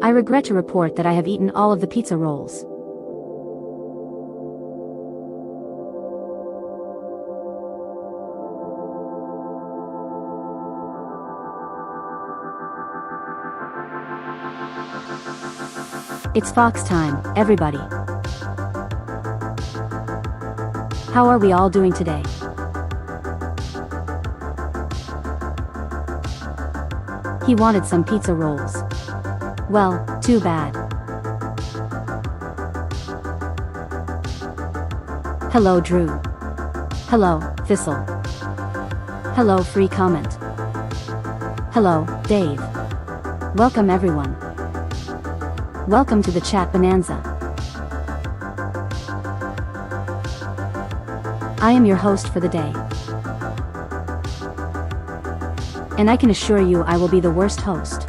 I regret to report that I have eaten all of the pizza rolls. It's Fox time, everybody. How are we all doing today? He wanted some pizza rolls. Well, too bad. Hello Drew. Hello, Thistle. Hello Free Comment. Hello, Dave. Welcome everyone. Welcome to the chat bonanza. I am your host for the day. And I can assure you I will be the worst host.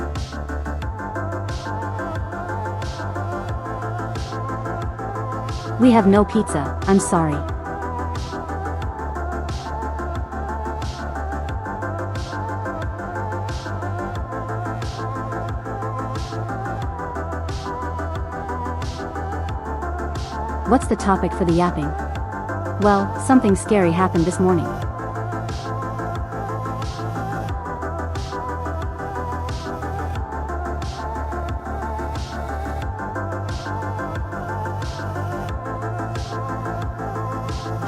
We have no pizza, I'm sorry. What's the topic for the yapping? Well, something scary happened this morning.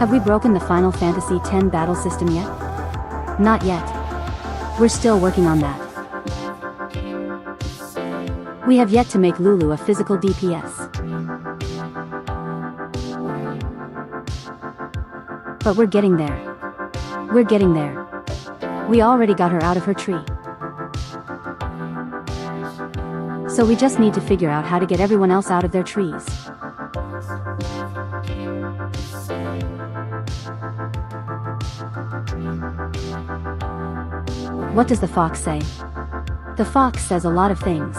Have we broken the Final Fantasy X battle system yet? Not yet. We're still working on that. We have yet to make Lulu a physical DPS. But we're getting there. We're getting there. We already got her out of her tree. So we just need to figure out how to get everyone else out of their trees. What does the fox say? The fox says a lot of things.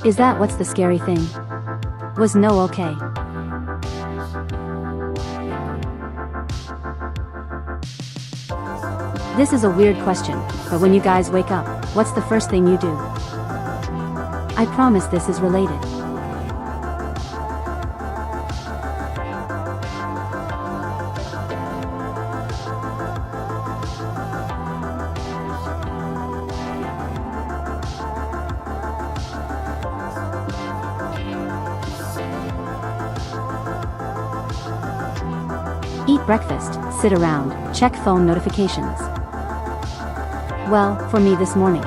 Is that what's the scary thing? Was no okay? This is a weird question, but when you guys wake up, what's the first thing you do? I promise this is related. Eat breakfast, sit around, check phone notifications. Well, for me this morning,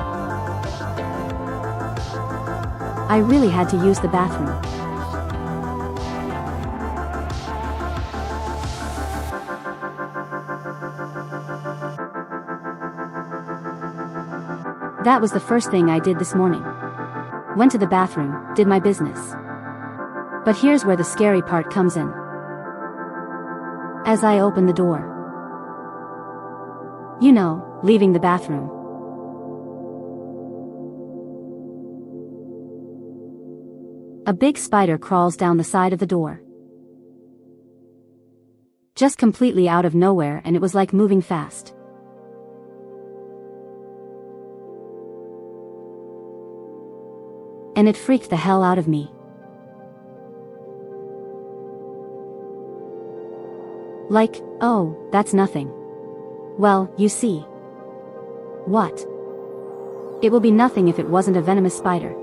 I really had to use the bathroom. That was the first thing I did this morning. Went to the bathroom, did my business. But here's where the scary part comes in. As I open the door, you know, leaving the bathroom, a big spider crawls down the side of the door. Just completely out of nowhere, and it was like moving fast. And it freaked the hell out of me. Like, oh, that's nothing. Well, you see. What? It will be nothing if it wasn't a venomous spider.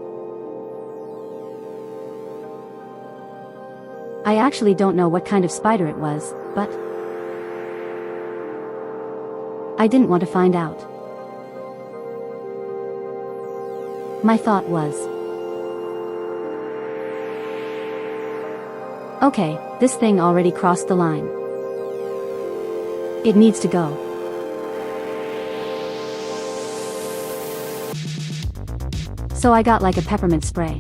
I actually don't know what kind of spider it was, but I didn't want to find out. My thought was, okay, this thing already crossed the line. It needs to go. So I got like a peppermint spray.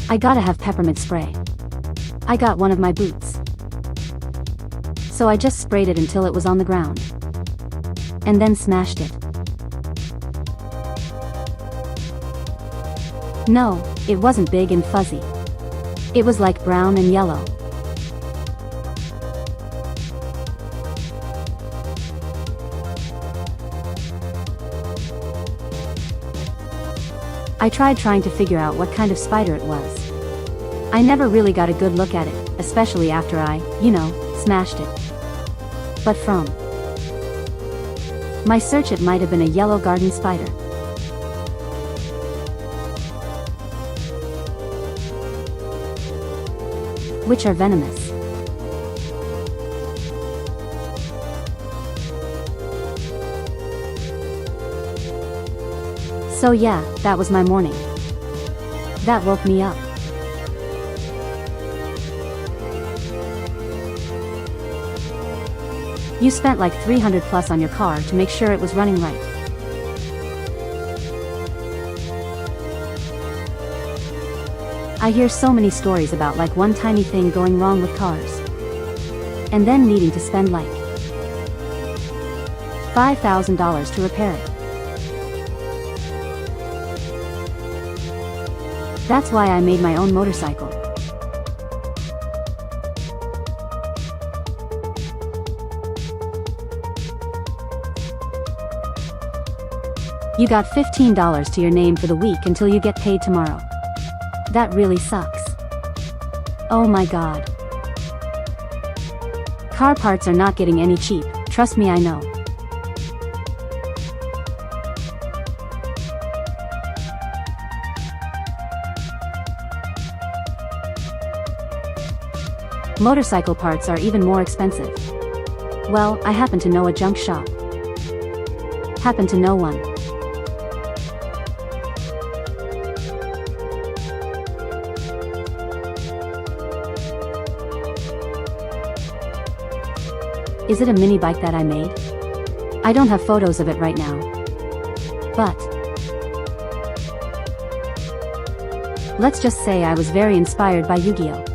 I gotta have peppermint spray. I got one of my boots. So I just sprayed it until it was on the ground. And then smashed it. No, it wasn't big and fuzzy. It was like brown and yellow. I tried trying to figure out what kind of spider it was. I never really got a good look at it, especially after I, smashed it. But from my search, it might have been a yellow garden spider. Which are venomous. So yeah, that was my morning. That woke me up. You spent like 300 plus on your car to make sure it was running right. I hear so many stories about like one tiny thing going wrong with cars. And then needing to spend like $5,000 to repair it. That's why I made my own motorcycle. You got $15 to your name for the week until you get paid tomorrow. That really sucks. Oh my god. Car parts are not getting any cheap, trust me, I know. Motorcycle parts are even more expensive. Well, I happen to know a junk shop. Happen to know one. Is it a mini bike that I made? I don't have photos of it right now. But let's just say I was very inspired by Yu-Gi-Oh!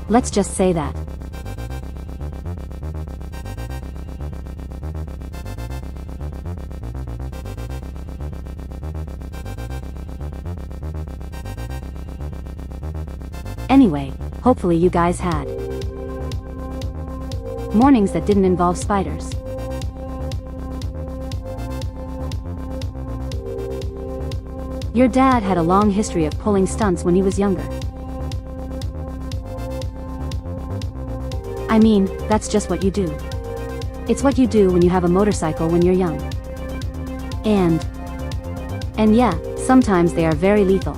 Let's just say that. Anyway, hopefully you guys had mornings that didn't involve spiders. Your dad had a long history of pulling stunts when he was younger. I mean, that's just what you do. It's what you do when you have a motorcycle when you're young. And yeah, sometimes they are very lethal.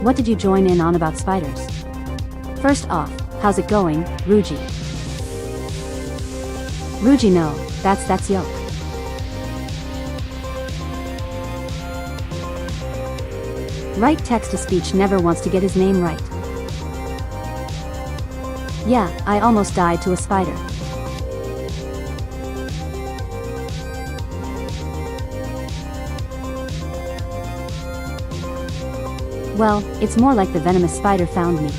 What did you join in on about spiders? First off, how's it going, Ruji? Ruji, no, that's Yoke. Right, text-to-speech never wants to get his name right. Yeah, I almost died to a spider. Well, it's more like the venomous spider found me.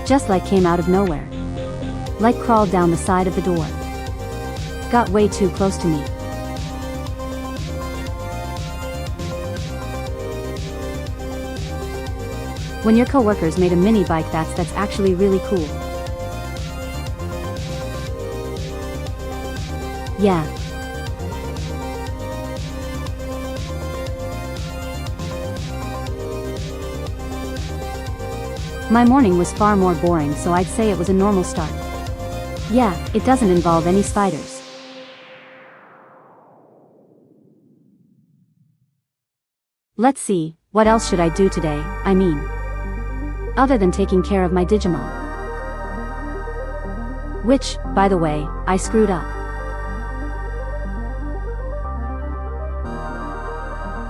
Just like came out of nowhere. Like crawled down the side of the door. Got way too close to me. When your coworkers made a mini bike, that's actually really cool. Yeah. My morning was far more boring, so I'd say it was a normal start. Yeah, it doesn't involve any spiders. Let's see, what else should I do today, I mean, other than taking care of my Digimon. Which, by the way, I screwed up.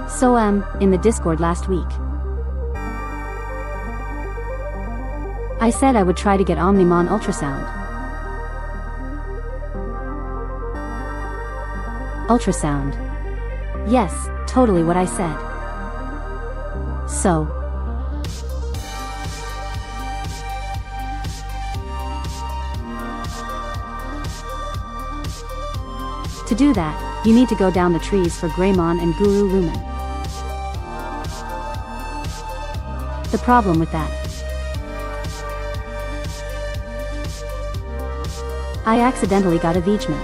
So in the Discord last week, I said I would try to get Omnimon ultrasound. Ultrasound. Yes, totally what I said. So To do that, you need to go down the trees for Greymon and Guru Lumen. The problem with that, I accidentally got a Vijman.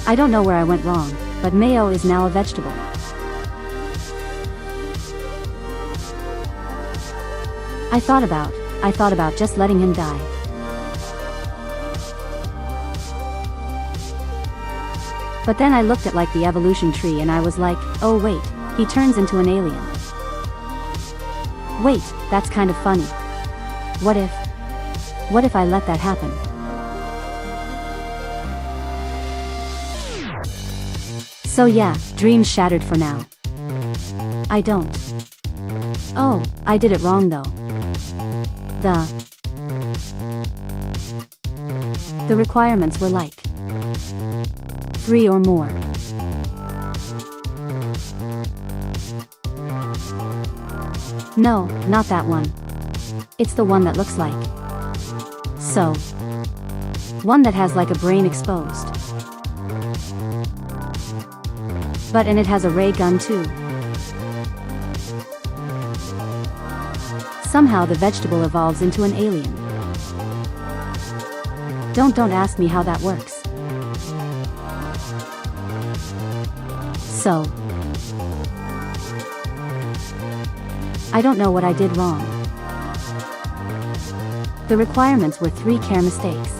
I don't know where I went wrong, but Mayo is now a vegetable. I thought about just letting him die. But then I looked at like the evolution tree and I was like, oh wait, he turns into an alien. Wait, that's kind of funny. What if I let that happen? So yeah, dreams shattered for now. I don't. Oh, I did it wrong though. The requirements were like 3 or more. No, not that one. It's the one that looks like. So. One that has like a brain exposed. And it has a ray gun too. Somehow the vegetable evolves into an alien. Don't ask me how that works. So. I don't know what I did wrong. The requirements were 3 care mistakes.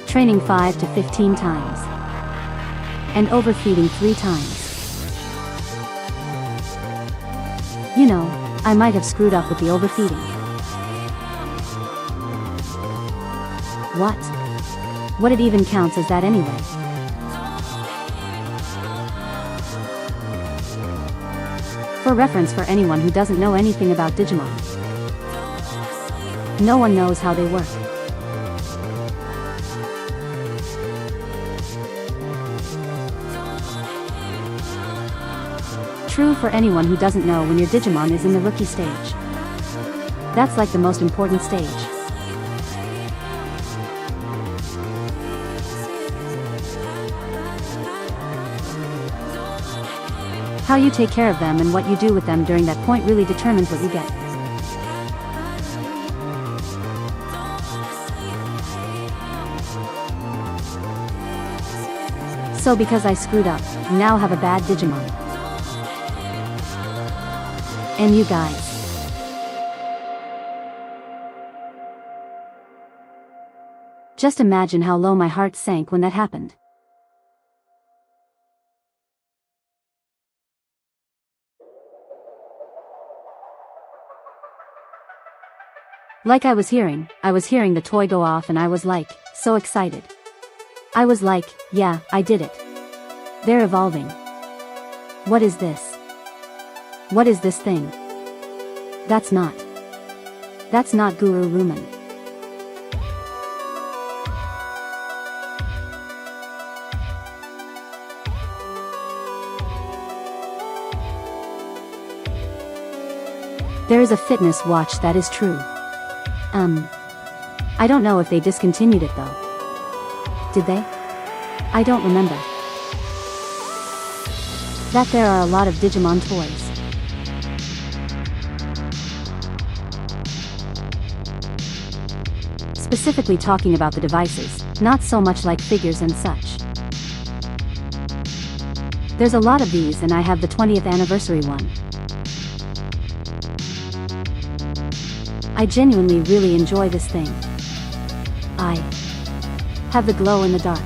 Training 5 to 15 times. And overfeeding 3 times. You know, I might have screwed up with the overfeeding. What it even counts as that anyway? For reference for anyone who doesn't know anything about Digimon. No one knows how they work. True for anyone who doesn't know when your Digimon is in the rookie stage. That's like the most important stage. How you take care of them and what you do with them during that point really determines what you get. So because I screwed up, now have a bad Digimon. And you guys. Just imagine how low my heart sank when that happened. Like I was hearing the toy go off and I was like, so excited. I was like, yeah, I did it. They're evolving. What is this? What is this thing? That's not Guru Rumen. There is a fitness watch that is true. I don't know if they discontinued it though. Did they? I don't remember. That there are a lot of Digimon toys. Specifically talking about the devices, not so much like figures and such. There's a lot of these and I have the 20th anniversary one. I genuinely really enjoy this thing. I have the glow in the dark.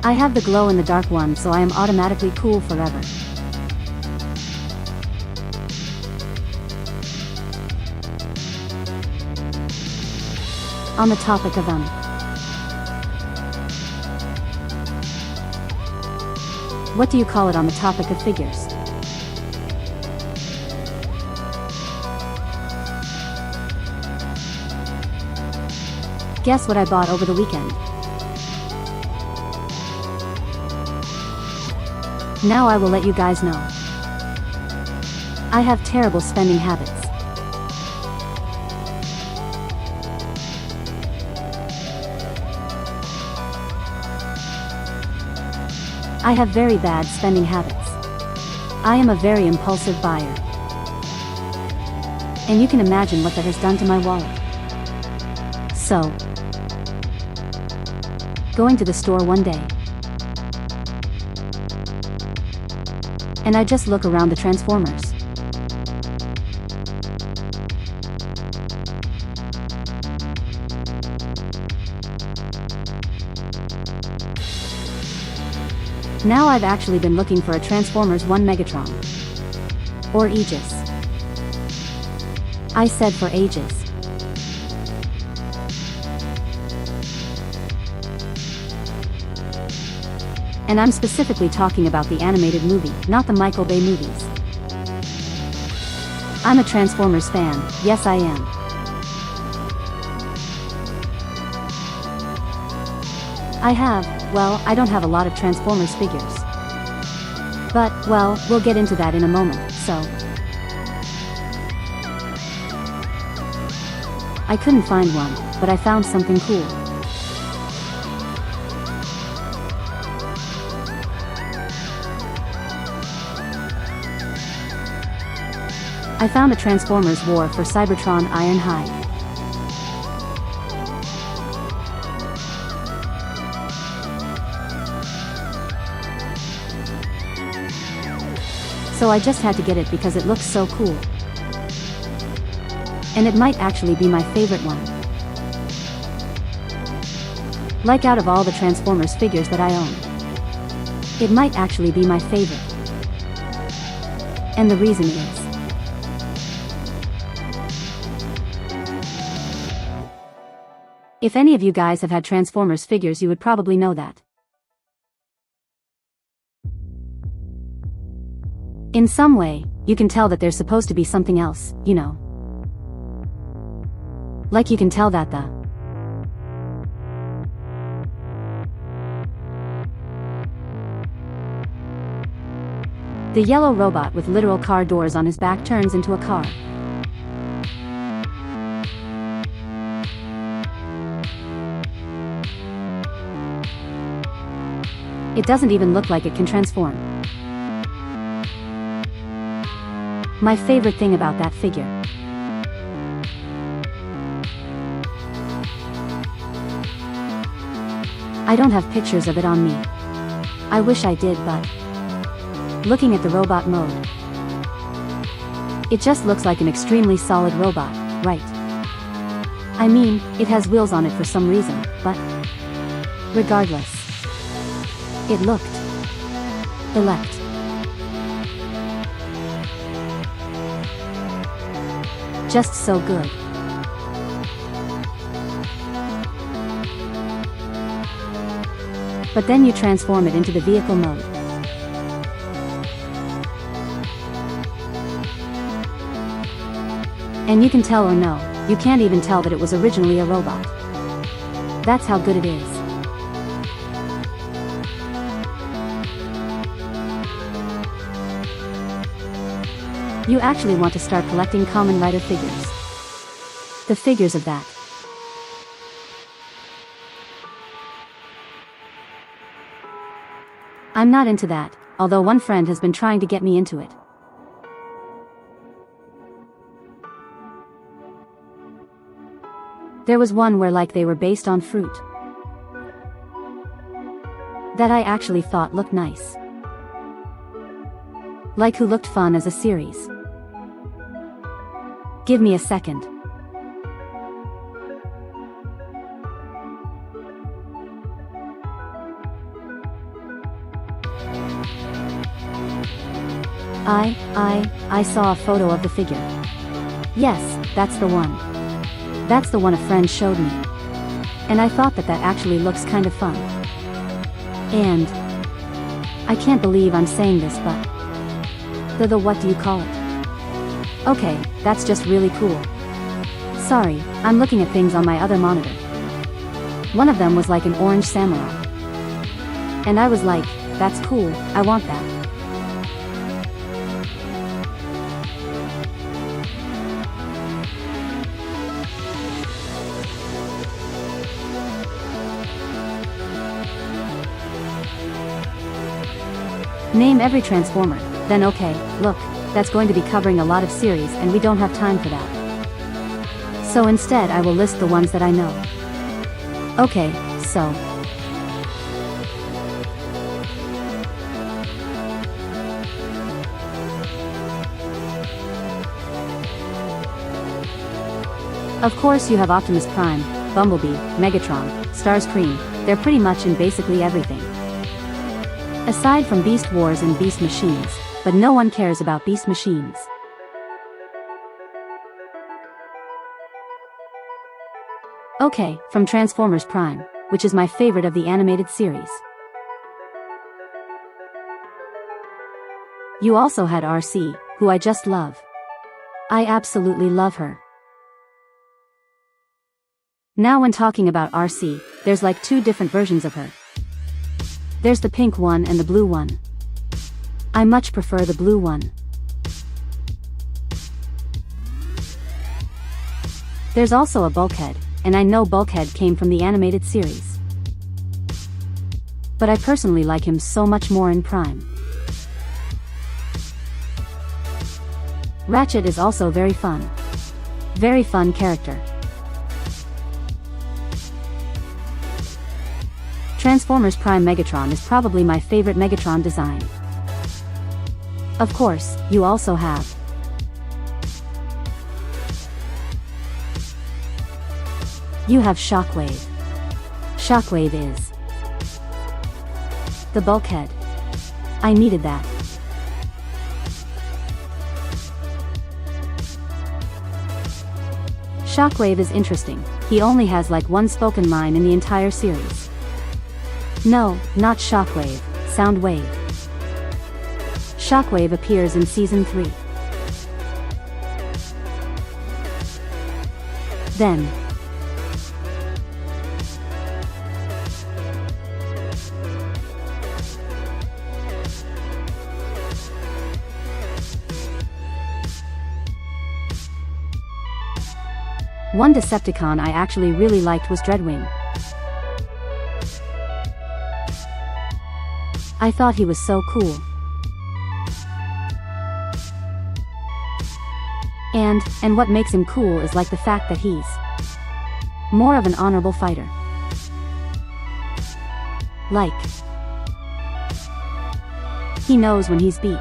I have the glow in the dark one, so I am automatically cool forever. On the topic of what do you call it on the topic of figures? Guess what I bought over the weekend? Now I will let you guys know. I have terrible spending habits. I have very bad spending habits. I am a very impulsive buyer. And you can imagine what that has done to my wallet. So, going to the store one day, and I just look around the Transformers. Now I've actually been looking for a Transformers 1 Megatron. Or Aegis. I said for ages. And I'm specifically talking about the animated movie, not the Michael Bay movies. I'm a Transformers fan, yes I am. I don't have a lot of Transformers figures. But, well, we'll get into that in a moment, so. I couldn't find one, but I found something cool. I found a Transformers War for Cybertron Ironhide. So I just had to get it because it looks so cool. And it might actually be my favorite one. Like out of all the Transformers figures that I own, it might actually be my favorite. And the reason is, if any of you guys have had Transformers figures, you would probably know that. In some way, you can tell that there's supposed to be something else, you know. Like you can tell that the yellow robot with literal car doors on his back turns into a car. It doesn't even look like it can transform. My favorite thing about that figure. I don't have pictures of it on me. I wish I did, but looking at the robot mode, it just looks like an extremely solid robot, right? I mean, it has wheels on it for some reason, but regardless, it looked elect. Just so good. But then you transform it into the vehicle mode. And you can tell, or no, you can't even tell that it was originally a robot. That's how good it is. You actually want to start collecting Kamen Rider figures. The figures of that. I'm not into that, although one friend has been trying to get me into it. There was one where like they were based on fruit. That I actually thought looked nice. Like who looked fun as a series. Give me a second. I saw a photo of the figure. Yes, that's the one. That's the one a friend showed me. And I thought that actually looks kind of fun. And I can't believe I'm saying this, but the what do you call it? Okay, that's just really cool. Sorry, I'm looking at things on my other monitor. One of them was like an orange samurai. And I was like, that's cool, I want that. Name every Transformer, then okay, look, that's going to be covering a lot of series and we don't have time for that. So instead I will list the ones that I know. Okay, so. Of course you have Optimus Prime, Bumblebee, Megatron, Starscream, they're pretty much in basically everything. Aside from Beast Wars and Beast Machines, but no one cares about Beast Machines. Okay, from Transformers Prime, which is my favorite of the animated series. You also had RC, who I just love. I absolutely love her. Now when talking about RC, there's like two different versions of her. There's the pink one and the blue one. I much prefer the blue one. There's also a Bulkhead, and I know Bulkhead came from the animated series. But I personally like him so much more in Prime. Ratchet is also very fun. Very fun character. Transformers Prime Megatron is probably my favorite Megatron design. Of course, you also have. You have Shockwave. Shockwave is the Bulkhead. I needed that. Shockwave is interesting, he only has like one spoken line in the entire series. No, not Shockwave, Soundwave. Shockwave appears in Season 3. Then. One Decepticon I actually really liked was Dreadwing. I thought he was so cool. And what makes him cool is like the fact that he's more of an honorable fighter. Like, he knows when he's beat.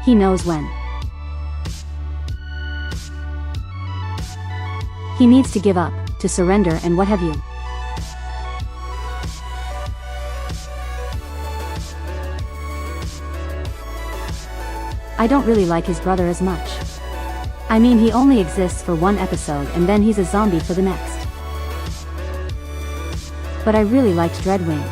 He knows when he needs to give up, to surrender and what have you. I don't really like his brother as much. I mean, he only exists for one episode and then he's a zombie for the next. But I really liked Dreadwing.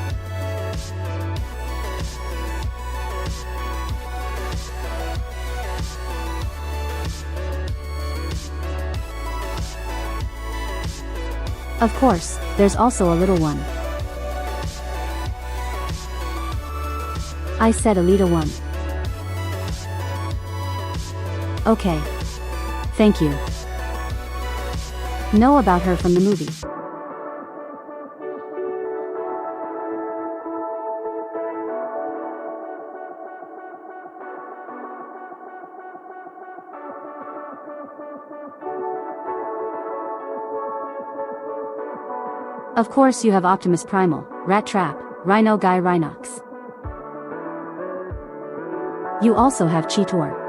Of course, there's also a little one. I said Alita 1. Okay. Thank you. Know about her from the movie. Of course you have Optimus Primal, Rat Trap, Rhino Guy Rhinox. You also have Cheetor.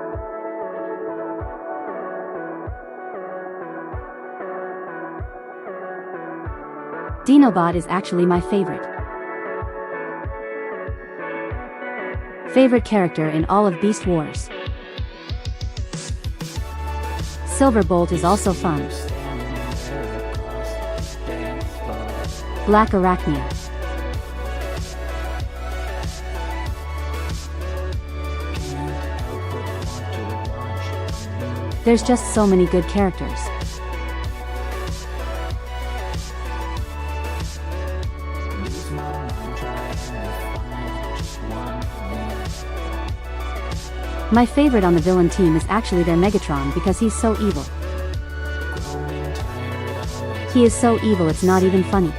Dinobot is actually my favorite. Favorite character in all of Beast Wars. Silverbolt is also fun. Black Arachnia. There's just so many good characters. My favorite on the villain team is actually their Megatron because he's so evil. He is so evil it's not even funny.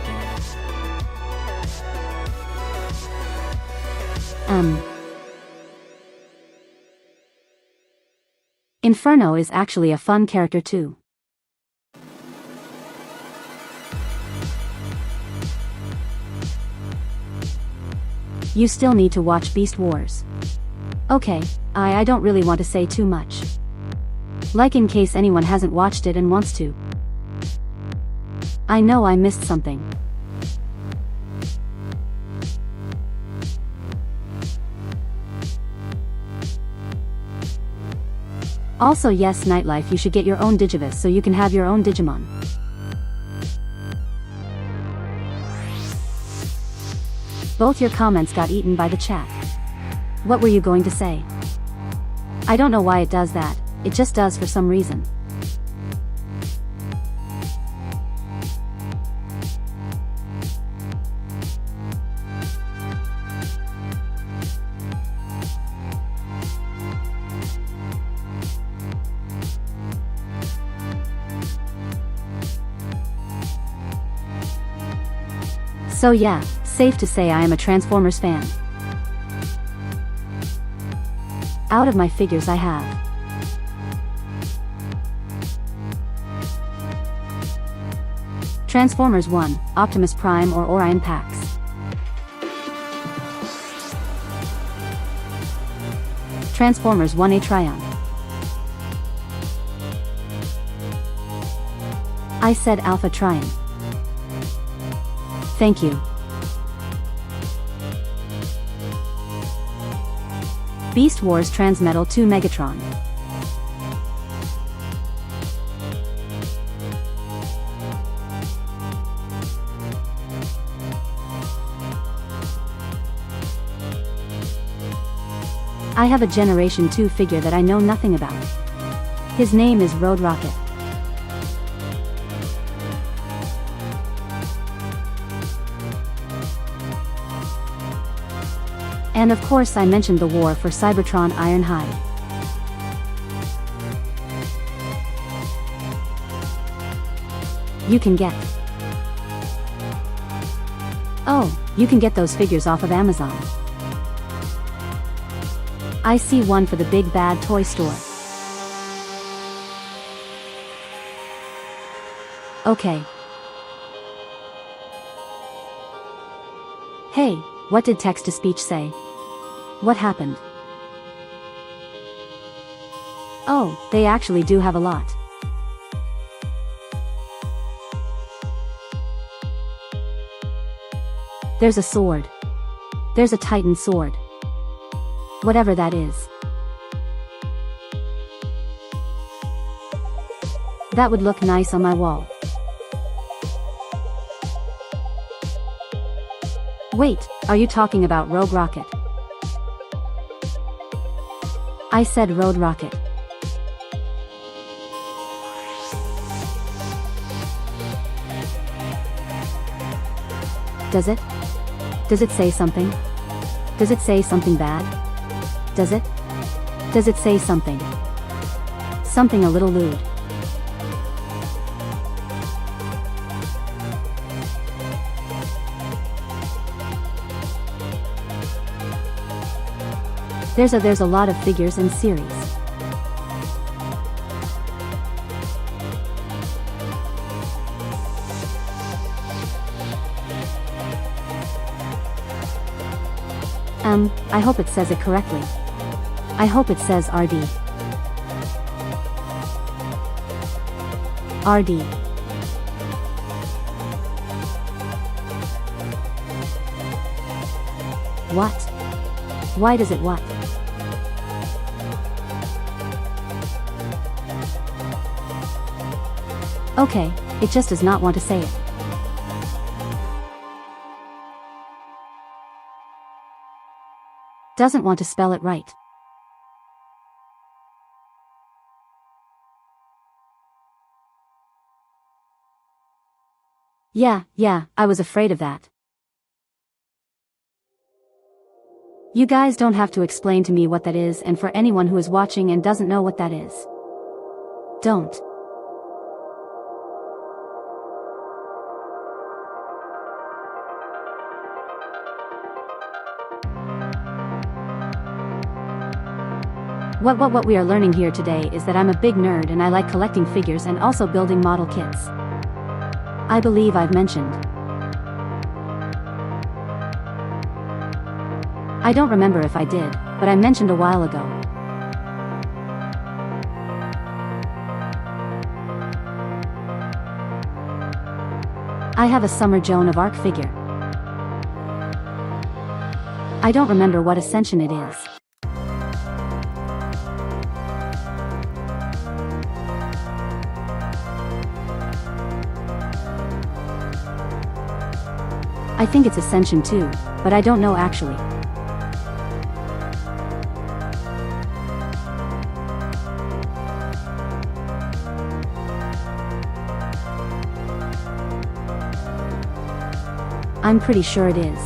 Inferno is actually a fun character too. You still need to watch Beast Wars. Okay, I don't really want to say too much. Like in case anyone hasn't watched it and wants to. I know I missed something. Also yes, Nightlife, you should get your own Digivice so you can have your own Digimon. Both your comments got eaten by the chat. What were you going to say? I don't know why it does that, it just does for some reason. So yeah, safe to say I am a Transformers fan. Out of my figures I have Transformers 1, Optimus Prime or Orion Pax. Transformers 1A Triumph. I said Alpha Triumph. Thank you. Beast Wars Transmetal 2 Megatron. I have a Generation 2 figure that I know nothing about. His name is Road Rocket. And of course I mentioned the war for Cybertron Ironhide. You can get. Oh, you can get those figures off of Amazon. I see one for the Big Bad Toy Store. Okay. Hey, what did text-to-speech say? What happened? Oh, they actually do have a lot. There's a sword. There's a Titan sword. Whatever that is. That would look nice on my wall. Wait, are you talking about Rogue Rocket? I said Road Rocket. Does it? Does it say something? Does it say something bad? Does it? Does it say something? Something a little lewd. There's a lot of figures and series. I hope it says it correctly. I hope it says RD. RD. What? Why does it what? Okay, it just does not want to say it. Doesn't want to spell it right. Yeah, I was afraid of that. You guys don't have to explain to me what that is, and for anyone who is watching and doesn't know what that is, don't. What we are learning here today is that I'm a big nerd and I like collecting figures and also building model kits. I believe I've mentioned. I don't remember if I did, but I mentioned a while ago. I have a Summer Joan of Arc figure. I don't remember what Ascension it is. I think it's Ascension too, but I don't know actually. I'm pretty sure it is.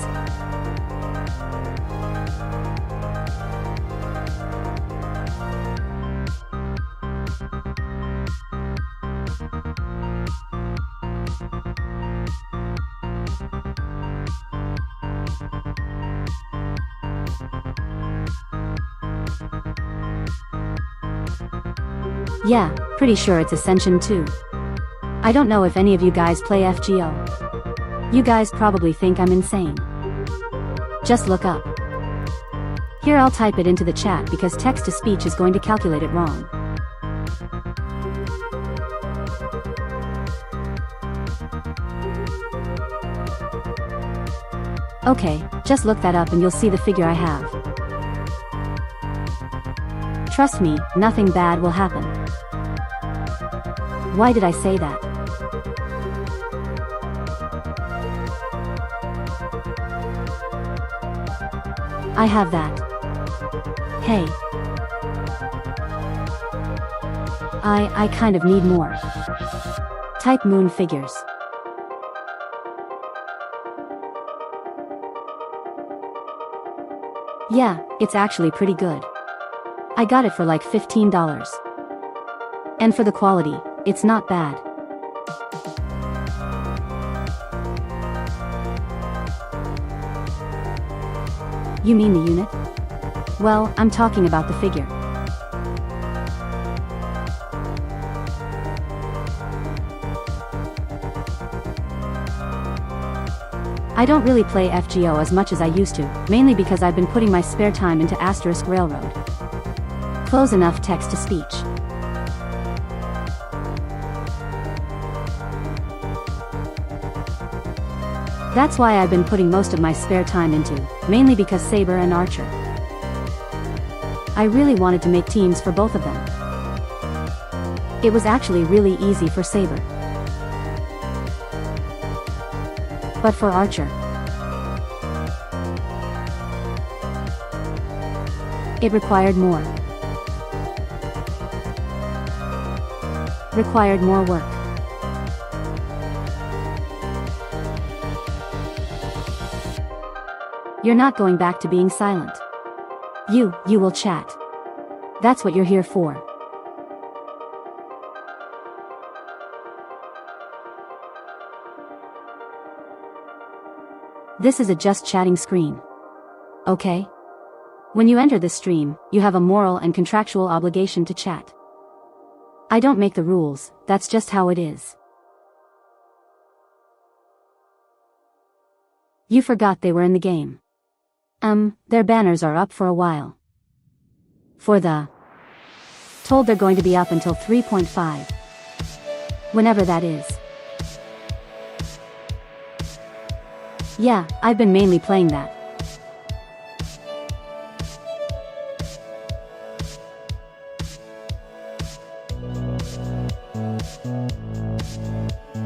Yeah, pretty sure it's Ascension too. I don't know if any of you guys play FGO. You guys probably think I'm insane. Just look up. Here, I'll type it into the chat because text-to-speech is going to calculate it wrong. Okay, just look that up and you'll see the figure I have. Trust me, nothing bad will happen. Why did I say that? I have that. Hey. I kind of need more. Type moon figures. Yeah, it's actually pretty good. I got it for like $15. And for the quality, it's not bad. You mean the unit? Well, I'm talking about the figure. I don't really play FGO as much as I used to, mainly because I've been putting my spare time into Asterisk Railroad. Close enough text-to-speech. That's why I've been putting most of my spare time into, mainly because Saber and Archer. I really wanted to make teams for both of them. It was actually really easy for Saber. But for Archer, it required more. Required more work. You're not going back to being silent. You will chat. That's what you're here for. This is a just chatting screen. Okay? When you enter this stream, you have a moral and contractual obligation to chat. I don't make the rules, that's just how it is. You forgot they were in the game. Their banners are up for a while. Told they're going to be up until 3.5. Whenever that is. Yeah, I've been mainly playing that.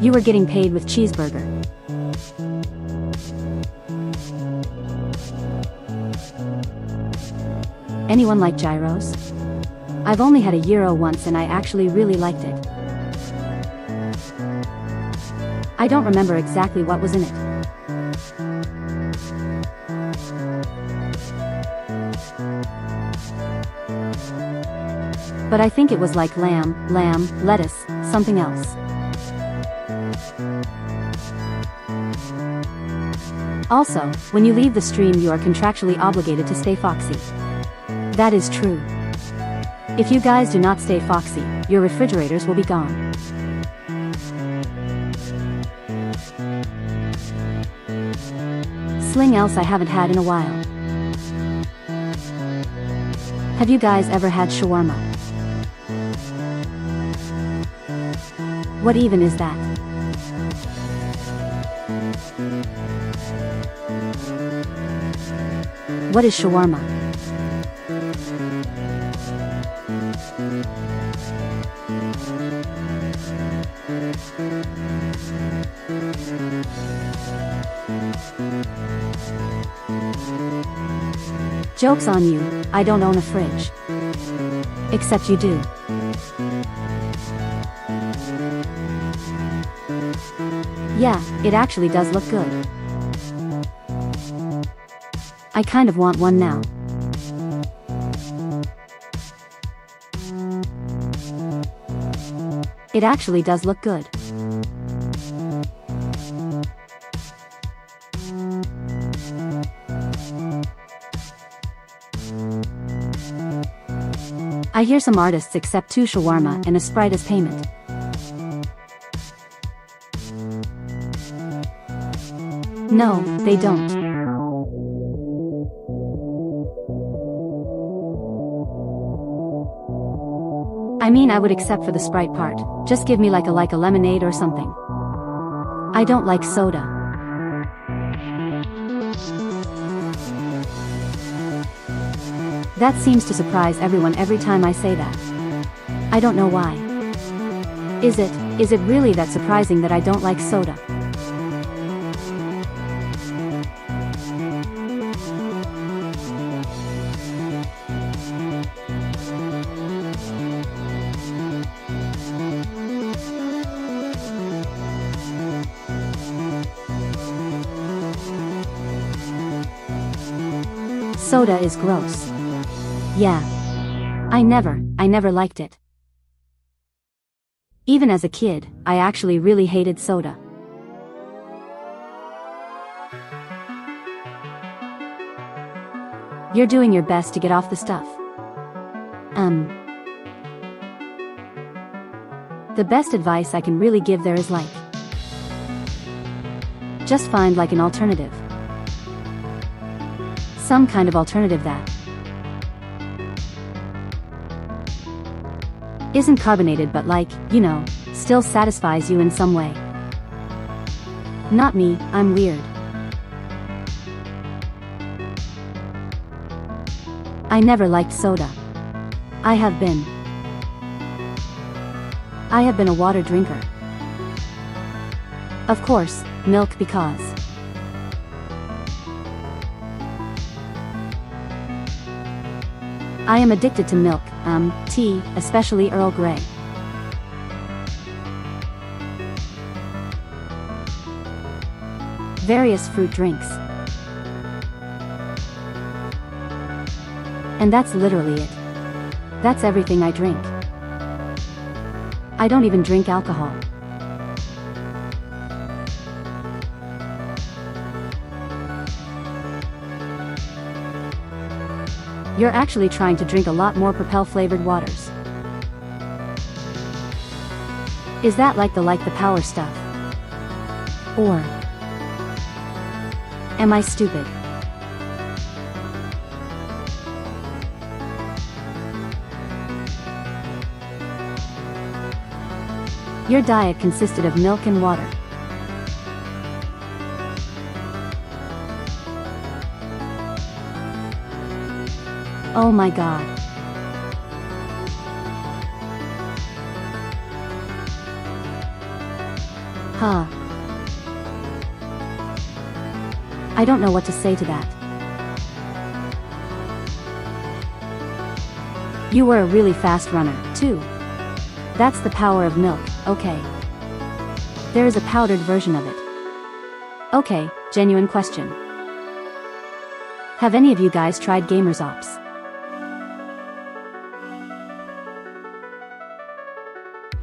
You were getting paid with cheeseburger. Anyone like gyros? I've only had a gyro once and I actually really liked it. I don't remember exactly what was in it. But I think it was like lamb, lettuce, something else. Also, when you leave the stream you are contractually obligated to stay Foxy. That is true. If you guys do not stay foxy, your refrigerators will be gone. Sling else I haven't had in a while. Have you guys ever had shawarma? What even is that? What is shawarma? Joke's on you, I don't own a fridge. Except you do. Yeah, it actually does look good. I kind of want one now. It actually does look good. I hear some artists accept 2 shawarma and a Sprite as payment. No, they don't. I mean, I would accept for the Sprite part. Just give me like a lemonade or something. I don't like soda. That seems to surprise everyone every time I say that. I don't know why. Is it really that surprising that I don't like soda? Soda is gross. Yeah. I never liked it. Even as a kid, I actually really hated soda. You're doing your best to get off the stuff. The best advice I can really give there is just find an alternative. Some kind of alternative that isn't carbonated but still satisfies you in some way. Not me, I'm weird. I never liked soda. I have been a water drinker. Of course, milk because I am addicted to milk, tea, especially Earl Grey. Various fruit drinks. And that's literally it. That's everything I drink. I don't even drink alcohol. You're actually trying to drink a lot more Propel-flavored waters. Is that the power stuff? Or am I stupid? Your diet consisted of milk and water. Oh my god. Huh. I don't know what to say to that. You were a really fast runner, too. That's the power of milk, okay. There is a powdered version of it. Okay, genuine question. Have any of you guys tried Gamers Ops?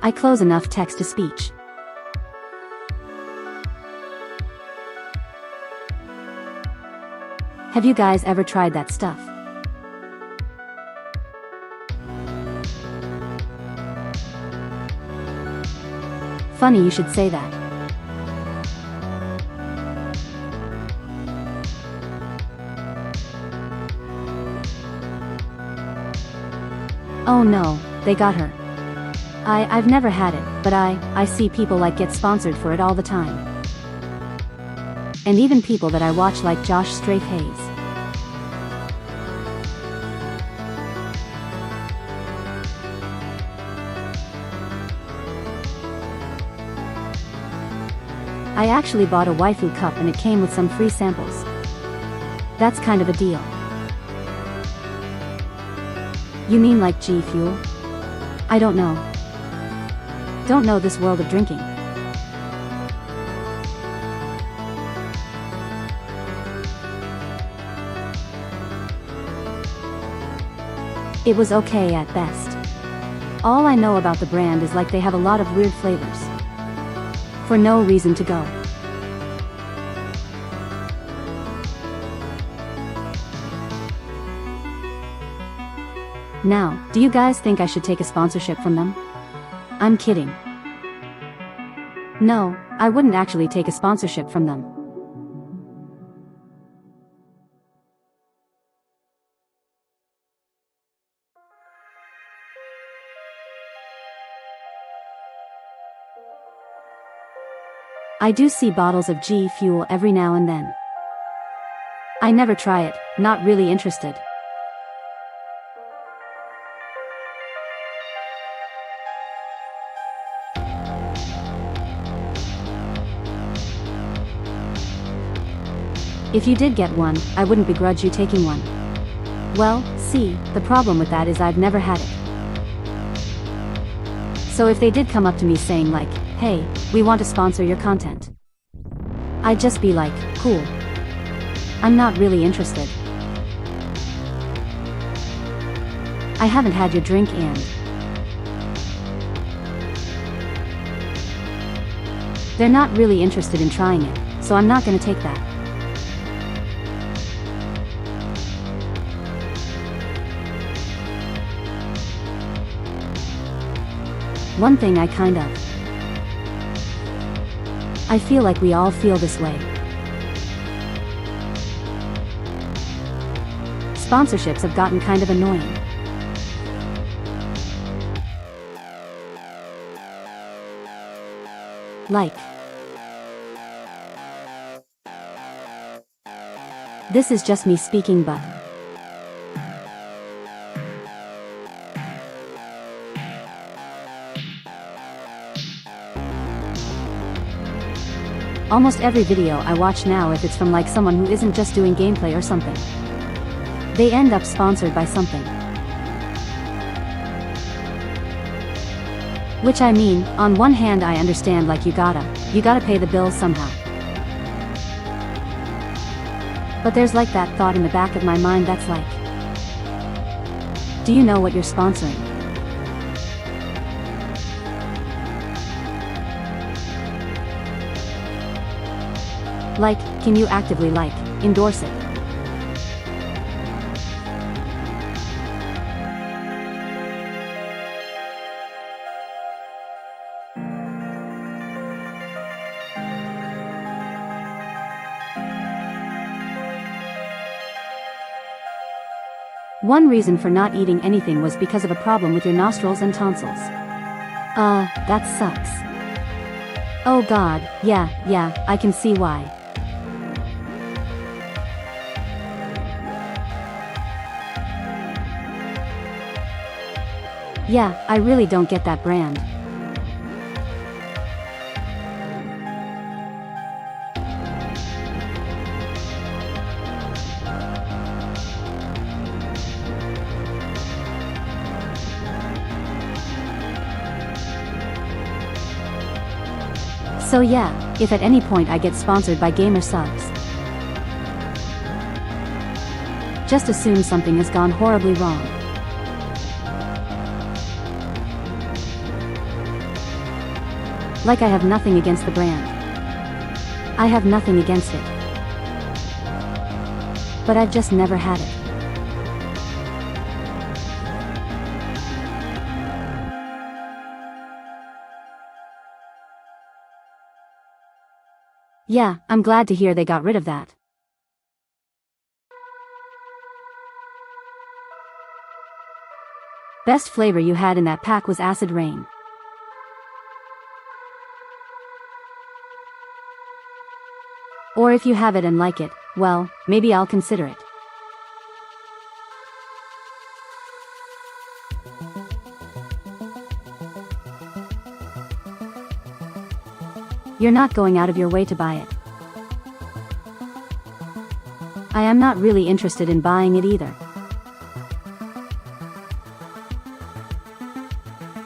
I close enough text to speech. Have you guys ever tried that stuff? Funny you should say that. Oh no, they got her. I've never had it, but I see people like get sponsored for it all the time. And even people that I watch like Josh Strafe Hayes. I actually bought a waifu cup and it came with some free samples. That's kind of a deal. You mean like G Fuel? I don't know. Don't know this world of drinking. It was okay at best. All I know about the brand is like they have a lot of weird flavors. For no reason to go. Now, do you guys think I should take a sponsorship from them? I'm kidding. No, I wouldn't actually take a sponsorship from them. I do see bottles of G Fuel every now and then. I never try it, not really interested. If you did get one, I wouldn't begrudge you taking one. Well, see, the problem with that is I've never had it. So if they did come up to me saying like, hey, we want to sponsor your content, I'd just be like, cool. I'm not really interested. I haven't had your drink and they're not really interested in trying it, so I'm not gonna take that. One thing I feel like we all feel this way. Sponsorships have gotten kind of annoying. Like, this is just me speaking, but almost every video I watch now, if it's from like someone who isn't just doing gameplay or something, they end up sponsored by something. Which I mean, on one hand I understand like you gotta pay the bills somehow. But there's like that thought in the back of my mind that's like, do you know what you're sponsoring? Like, can you actively like, endorse it? One reason for not eating anything was because of a problem with your nostrils and tonsils. That sucks. Oh god, yeah, I can see why. Yeah, I really don't get that brand. So yeah, if at any point I get sponsored by gamer subs, just assume something has gone horribly wrong. Like I have nothing against the brand. I have nothing against it. But I've just never had it. Yeah, I'm glad to hear they got rid of that. Best flavor you had in that pack was acid rain. Or if you have it and like it, well, maybe I'll consider it. You're not going out of your way to buy it. I am not really interested in buying it either.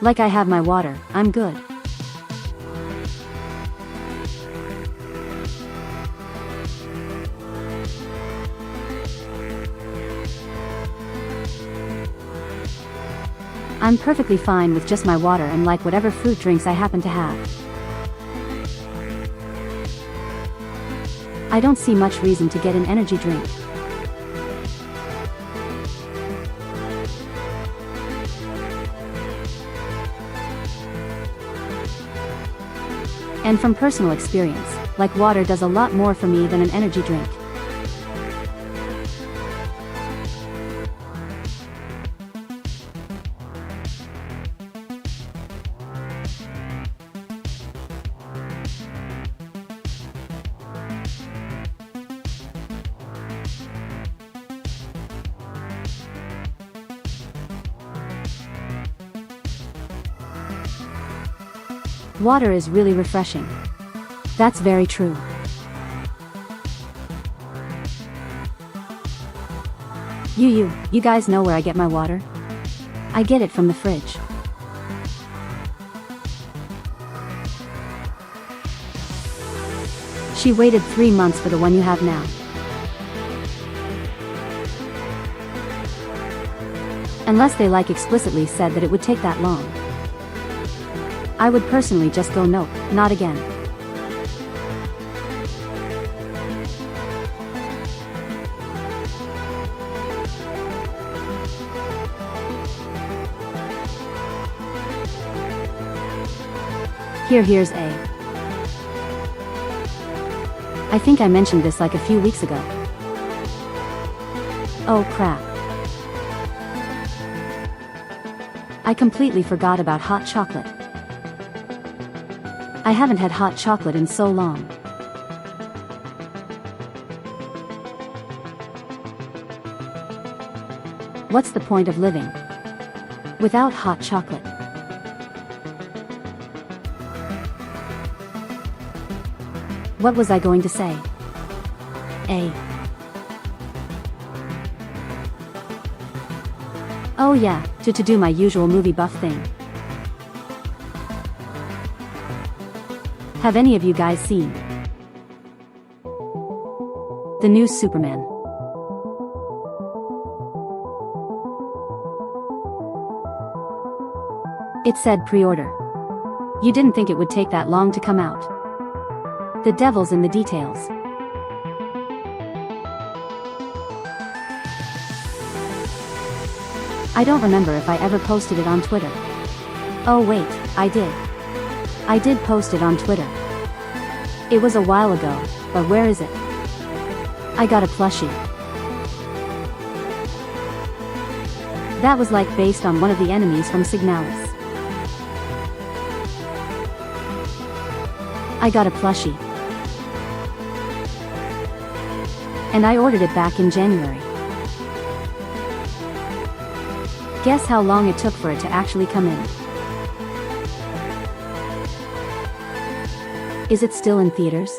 Like I have my water, I'm good. I'm perfectly fine with just my water and like whatever fruit drinks I happen to have. I don't see much reason to get an energy drink. And from personal experience, like water does a lot more for me than an energy drink. Water is really refreshing. That's very true. You guys know where I get my water? I get it from the fridge. She waited 3 months for the one you have now. Unless they like explicitly said that it would take that long. I would personally just go nope, not again. Here's A. I think I mentioned this like a few weeks ago. Oh crap. I completely forgot about hot chocolate. I haven't had hot chocolate in so long. What's the point of living without hot chocolate? What was I going to say? Oh yeah, to do my usual movie buff thing. Have any of you guys seen the new Superman? It said pre-order. You didn't think it would take that long to come out. The devil's in the details. I don't remember if I ever posted it on Twitter. Oh wait, I did. I did post it on Twitter. It was a while ago, but where is it? I got a plushie. That was like based on one of the enemies from Signalis. I got a plushie. And I ordered it back in January. Guess how long it took for it to actually come in? Is it still in theaters?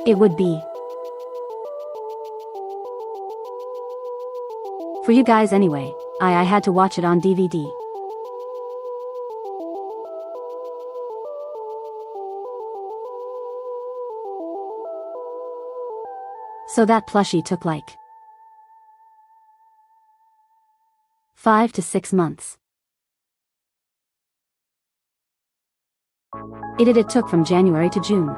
It would be. For you guys anyway, I had to watch it on DVD. So that plushie took like 5 to 6 months. It took from January to June.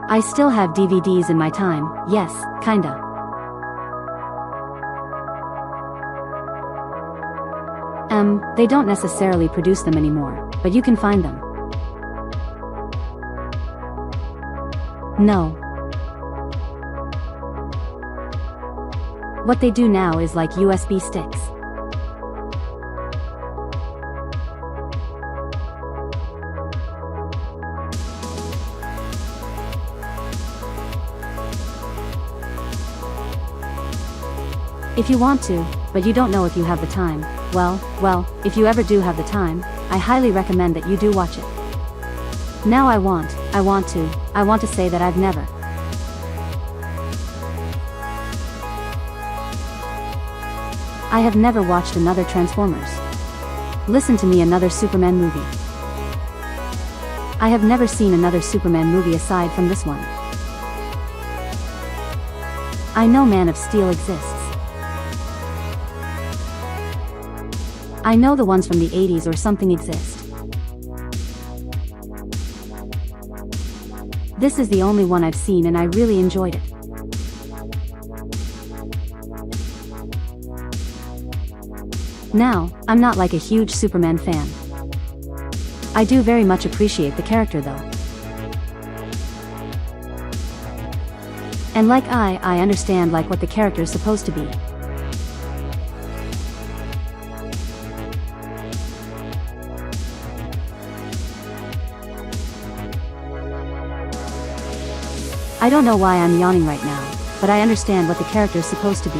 I still have DVDs in my time, yes, kinda. They don't necessarily produce them anymore, but you can find them. No. What they do now is like USB sticks. If you want to, but you don't know if you have the time, well, if you ever do have the time, I highly recommend that you do watch it. Now I want to say that I've never. I have never watched another Transformers. Listen to me, another Superman movie. I have never seen another Superman movie aside from this one. I know Man of Steel exists. I know the ones from the 80s or something exist. This is the only one I've seen and I really enjoyed it. Now, I'm not like a huge Superman fan. I do very much appreciate the character though. And like I understand like what the character is supposed to be. I don't know why I'm yawning right now, but I understand what the character is supposed to be.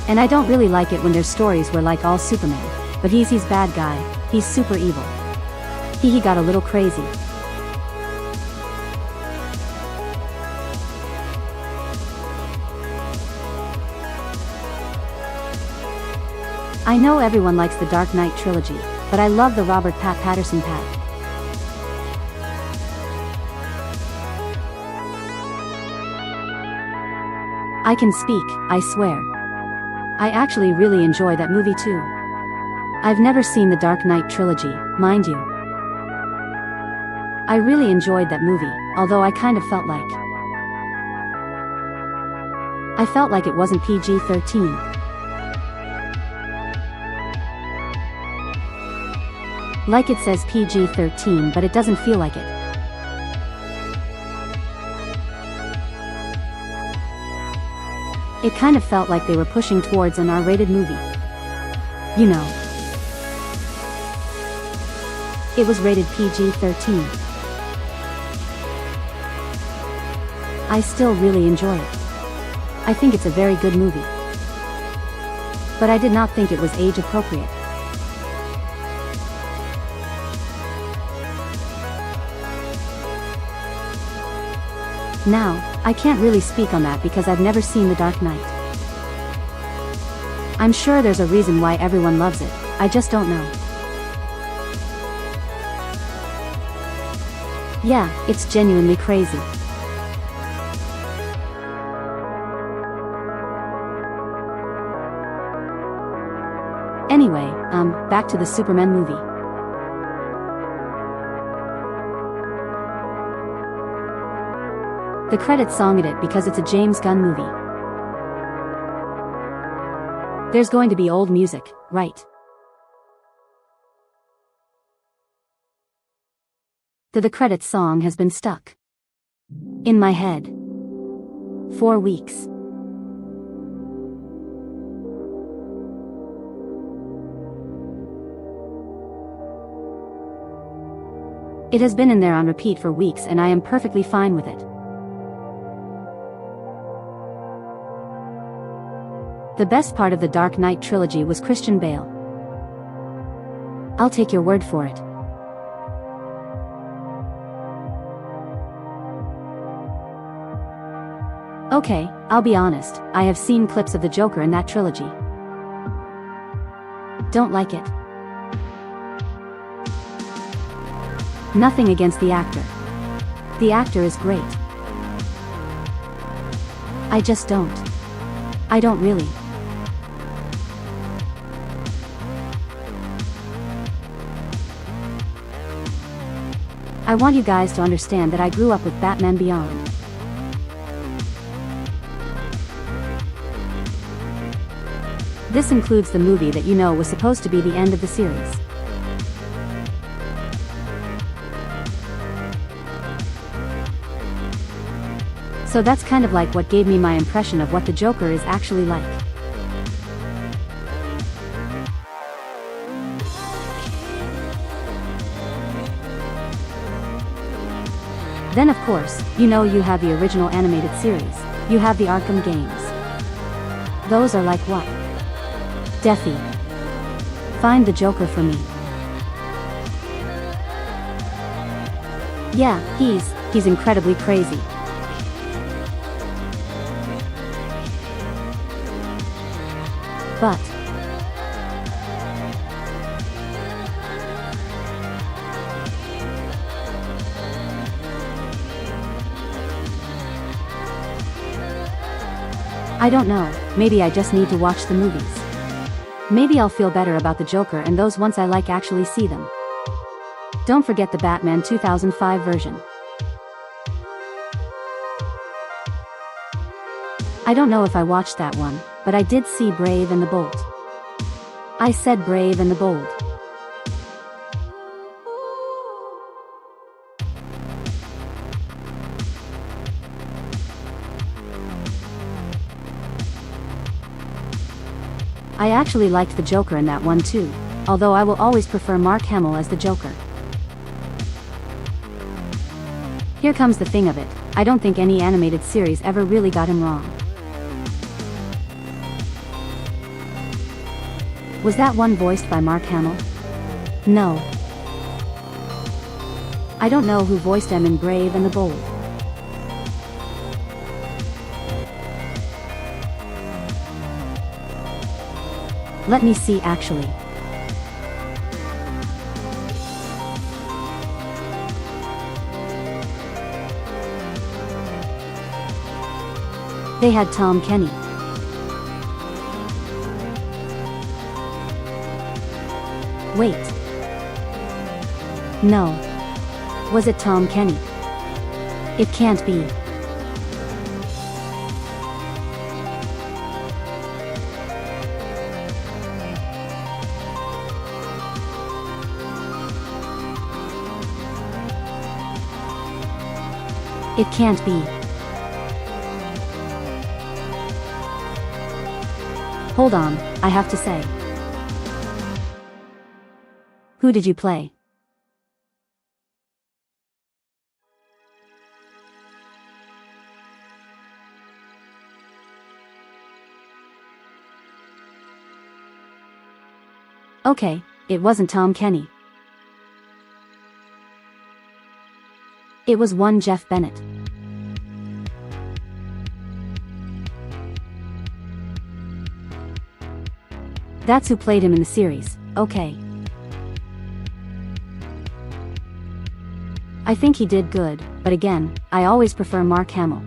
And I don't really like it when there's stories where like all Superman, but he's bad guy, he's super evil. He got a little crazy. I know everyone likes the Dark Knight trilogy, but I love the Robert Pattinson pack. I can speak, I swear. I actually really enjoy that movie too. I've never seen the Dark Knight trilogy, mind you. I really enjoyed that movie, although I kind of felt like it wasn't PG-13. Like it says PG-13, but it doesn't feel like it. It kind of felt like they were pushing towards an R-rated movie. You know. It was rated PG-13. I still really enjoy it. I think it's a very good movie. But I did not think it was age appropriate. Now, I can't really speak on that because I've never seen The Dark Knight. I'm sure there's a reason why everyone loves it, I just don't know. Yeah, it's genuinely crazy. Anyway, back to the Superman movie. The credits song it because it's a James Gunn movie. There's going to be old music, right? The credits song has been stuck in my head for weeks. It has been in there on repeat for weeks and I am perfectly fine with it. The best part of the Dark Knight trilogy was Christian Bale. I'll take your word for it. Okay, I'll be honest, I have seen clips of the Joker in that trilogy. Don't like it. Nothing against the actor. The actor is great. I just don't. I don't really. I want you guys to understand that I grew up with Batman Beyond. This includes the movie that you know was supposed to be the end of the series. So that's kind of like what gave me my impression of what the Joker is actually like. Then of course, you have the original animated series. You have the Arkham games. Those are like what? Deafy. Find the Joker for me. Yeah, he's incredibly crazy. But I don't know, maybe I just need to watch the movies. Maybe I'll feel better about the Joker and those once I actually see them. Don't forget the Batman 2005 version. I don't know if I watched that one, but I did see Brave and the Bold. I said Brave and the Bold. I actually liked the Joker in that one too, although I will always prefer Mark Hamill as the Joker. Here comes the thing of it, I don't think any animated series ever really got him wrong. Was that one voiced by Mark Hamill? No. I don't know who voiced him in Brave and the Bold. Let me see actually. They had Tom Kenny. Wait. No. Was it Tom Kenny? It can't be. It can't be. Hold on, I have to say. Who did you play? Okay, it wasn't Tom Kenny. It was one Jeff Bennett. That's who played him in the series, okay. I think he did good, but again, I always prefer Mark Hamill.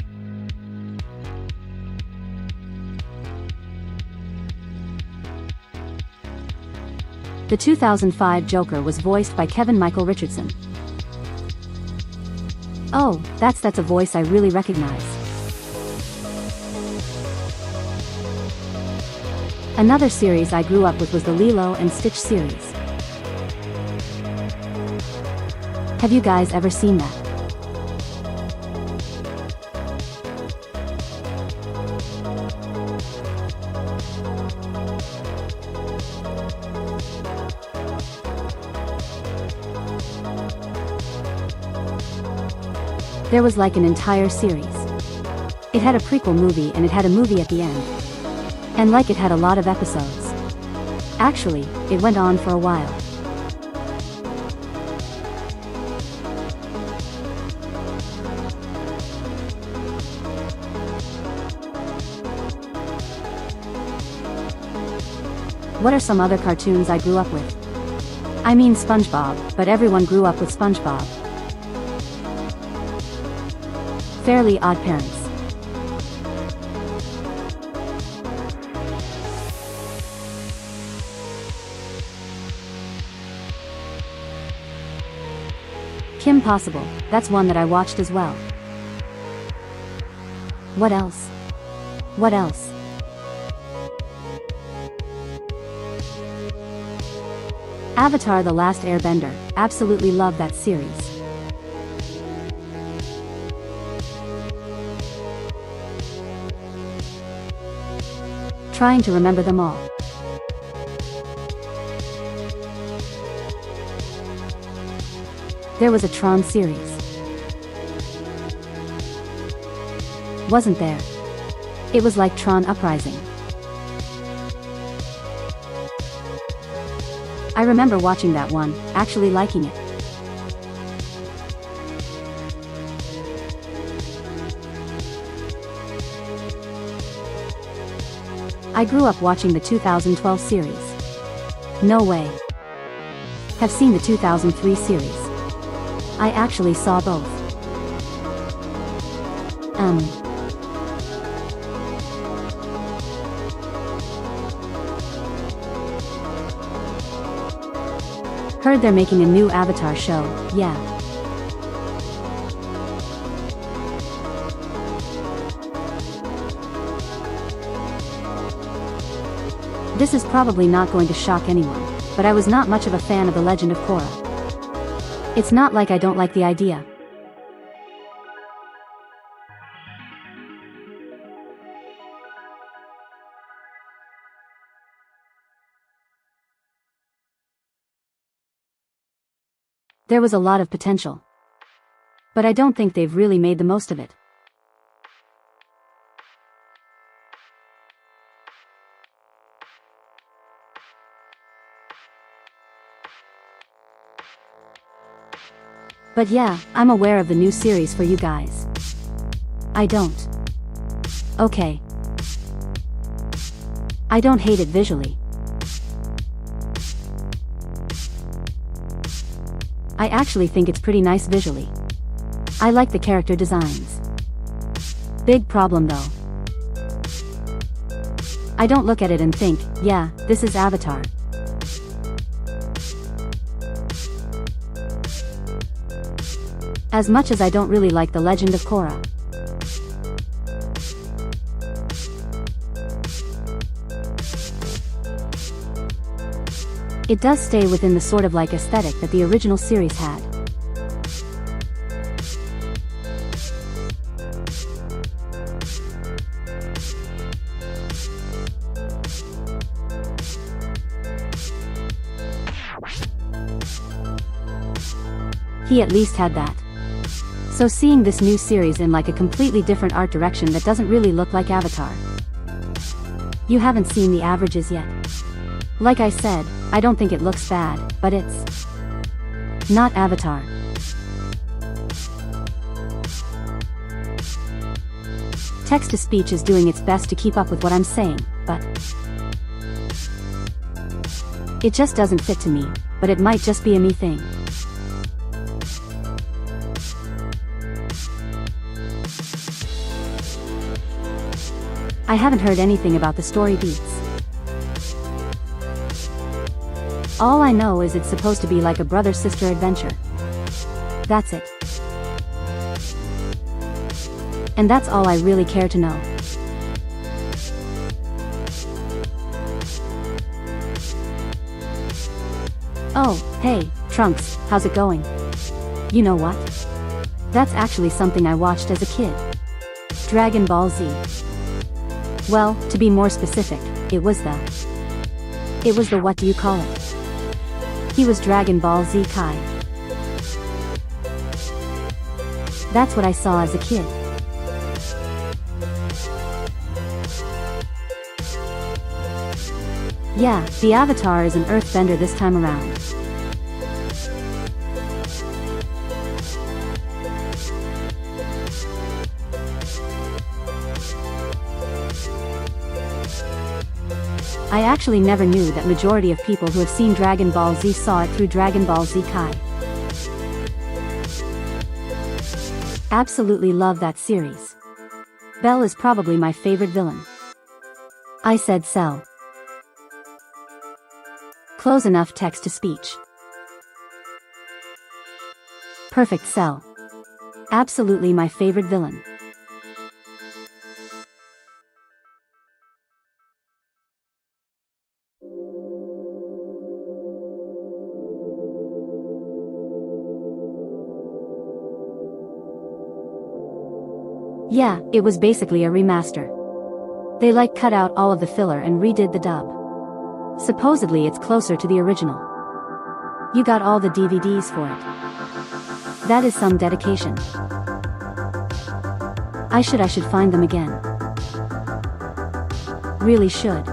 The 2005 Joker was voiced by Kevin Michael Richardson. Oh, that's a voice I really recognize. Another series I grew up with was the Lilo and Stitch series. Have you guys ever seen that? There was like an entire series. It had a prequel movie and it had a movie at the end. And it had a lot of episodes. Actually, it went on for a while. What are some other cartoons I grew up with? I mean SpongeBob, but everyone grew up with SpongeBob. Fairly Odd Parents. Kim Possible, that's one that I watched as well. What else? What else? Avatar: The Last Airbender, absolutely love that series. Trying to remember them all. There was a Tron series. Wasn't there? It was like Tron Uprising. I remember watching that one, actually liking it. I grew up watching the 2012 series. No way. Have seen the 2003 series. I actually saw both. Heard they're making a new Avatar show, yeah. This is probably not going to shock anyone, but I was not much of a fan of The Legend of Korra. It's not like I don't like the idea. There was a lot of potential. But I don't think they've really made the most of it. But yeah, I'm aware of the new series for you guys. I don't. Okay. I don't hate it visually. I actually think it's pretty nice visually. I like the character designs. Big problem though. I don't look at it and think, yeah, this is Avatar. As much as I don't really like The Legend of Korra. It does stay within the sort of like aesthetic that the original series had. He at least had that. So seeing this new series in like a completely different art direction that doesn't really look like Avatar. You haven't seen the averages yet. Like I said, I don't think it looks bad, but it's not Avatar. Text-to-speech is doing its best to keep up with what I'm saying, but it just doesn't fit to me, but it might just be a me thing. I haven't heard anything about the story beats. All I know is it's supposed to be like a brother-sister adventure. That's it. And that's all I really care to know. Oh, hey, Trunks, how's it going? You know what? That's actually something I watched as a kid. Dragon Ball Z. Well, to be more specific, it was the what do you call it? He was Dragon Ball Z Kai. That's what I saw as a kid. Yeah, the Avatar is an earthbender this time around. I actually never knew that majority of people who have seen Dragon Ball Z saw it through Dragon Ball Z Kai. Absolutely love that series. Bell is probably my favorite villain. I said Cell. Close enough text to speech. Perfect Cell. Absolutely my favorite villain. Yeah, it was basically a remaster. They cut out all of the filler and redid the dub. Supposedly it's closer to the original. You got all the DVDs for it. That is some dedication. I should find them again. Really should.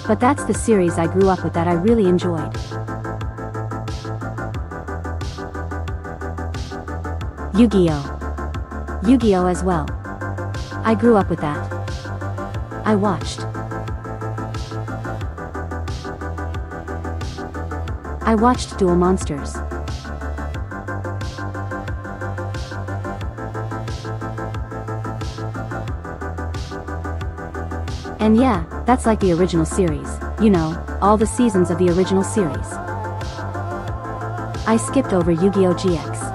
But that's the series I grew up with that I really enjoyed. Yu-Gi-Oh! Yu-Gi-Oh! As well. I grew up with that. I watched Duel Monsters. And yeah, that's like the original series, you know, all the seasons of the original series. I skipped over Yu-Gi-Oh! GX.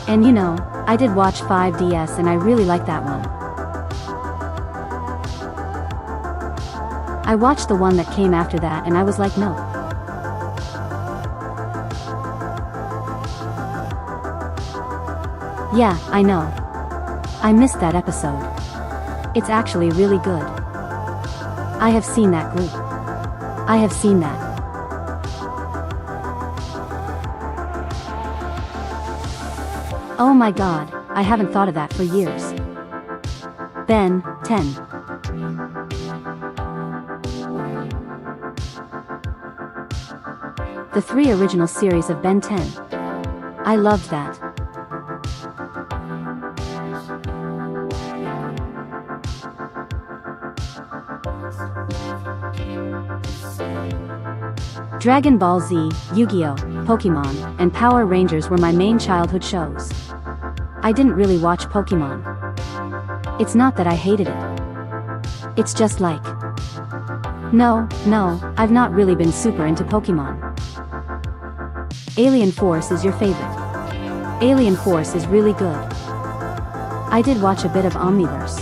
And you know, I did watch 5DS and I really like that one. I watched the one that came after that and I was like, no. Yeah, I know. I missed that episode. It's actually really good. I have seen that group. I have seen that. Oh my god, I haven't thought of that for years. Ben 10. The 3 original series of Ben 10. I loved that. Dragon Ball Z, Yu-Gi-Oh!, Pokemon, and Power Rangers were my main childhood shows. I didn't really watch Pokemon. It's not that I hated it. It's just like... No, I've not really been super into Pokemon. Alien Force is your favorite. Alien Force is really good. I did watch a bit of Omniverse.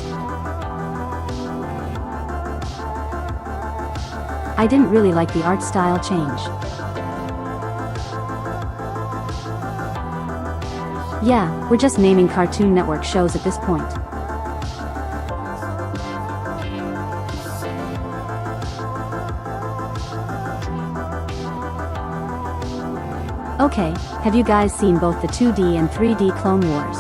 I didn't really like the art style change. Yeah, we're just naming Cartoon Network shows at this point. Okay, have you guys seen both the 2D and 3D Clone Wars?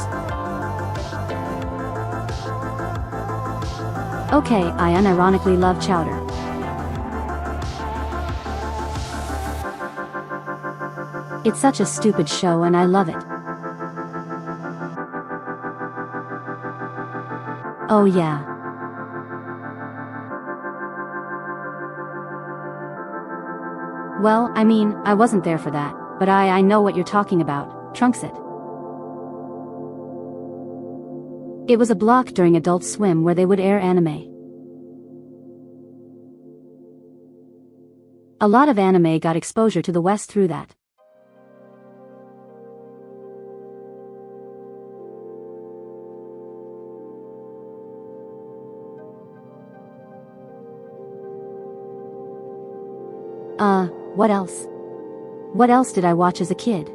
Okay, I unironically love Chowder. It's such a stupid show and I love it. Oh yeah. Well, I mean, I wasn't there for that, but I know what you're talking about, Trunks it. It was a block during Adult Swim where they would air anime. A lot of anime got exposure to the West through that. What else? What else did I watch as a kid?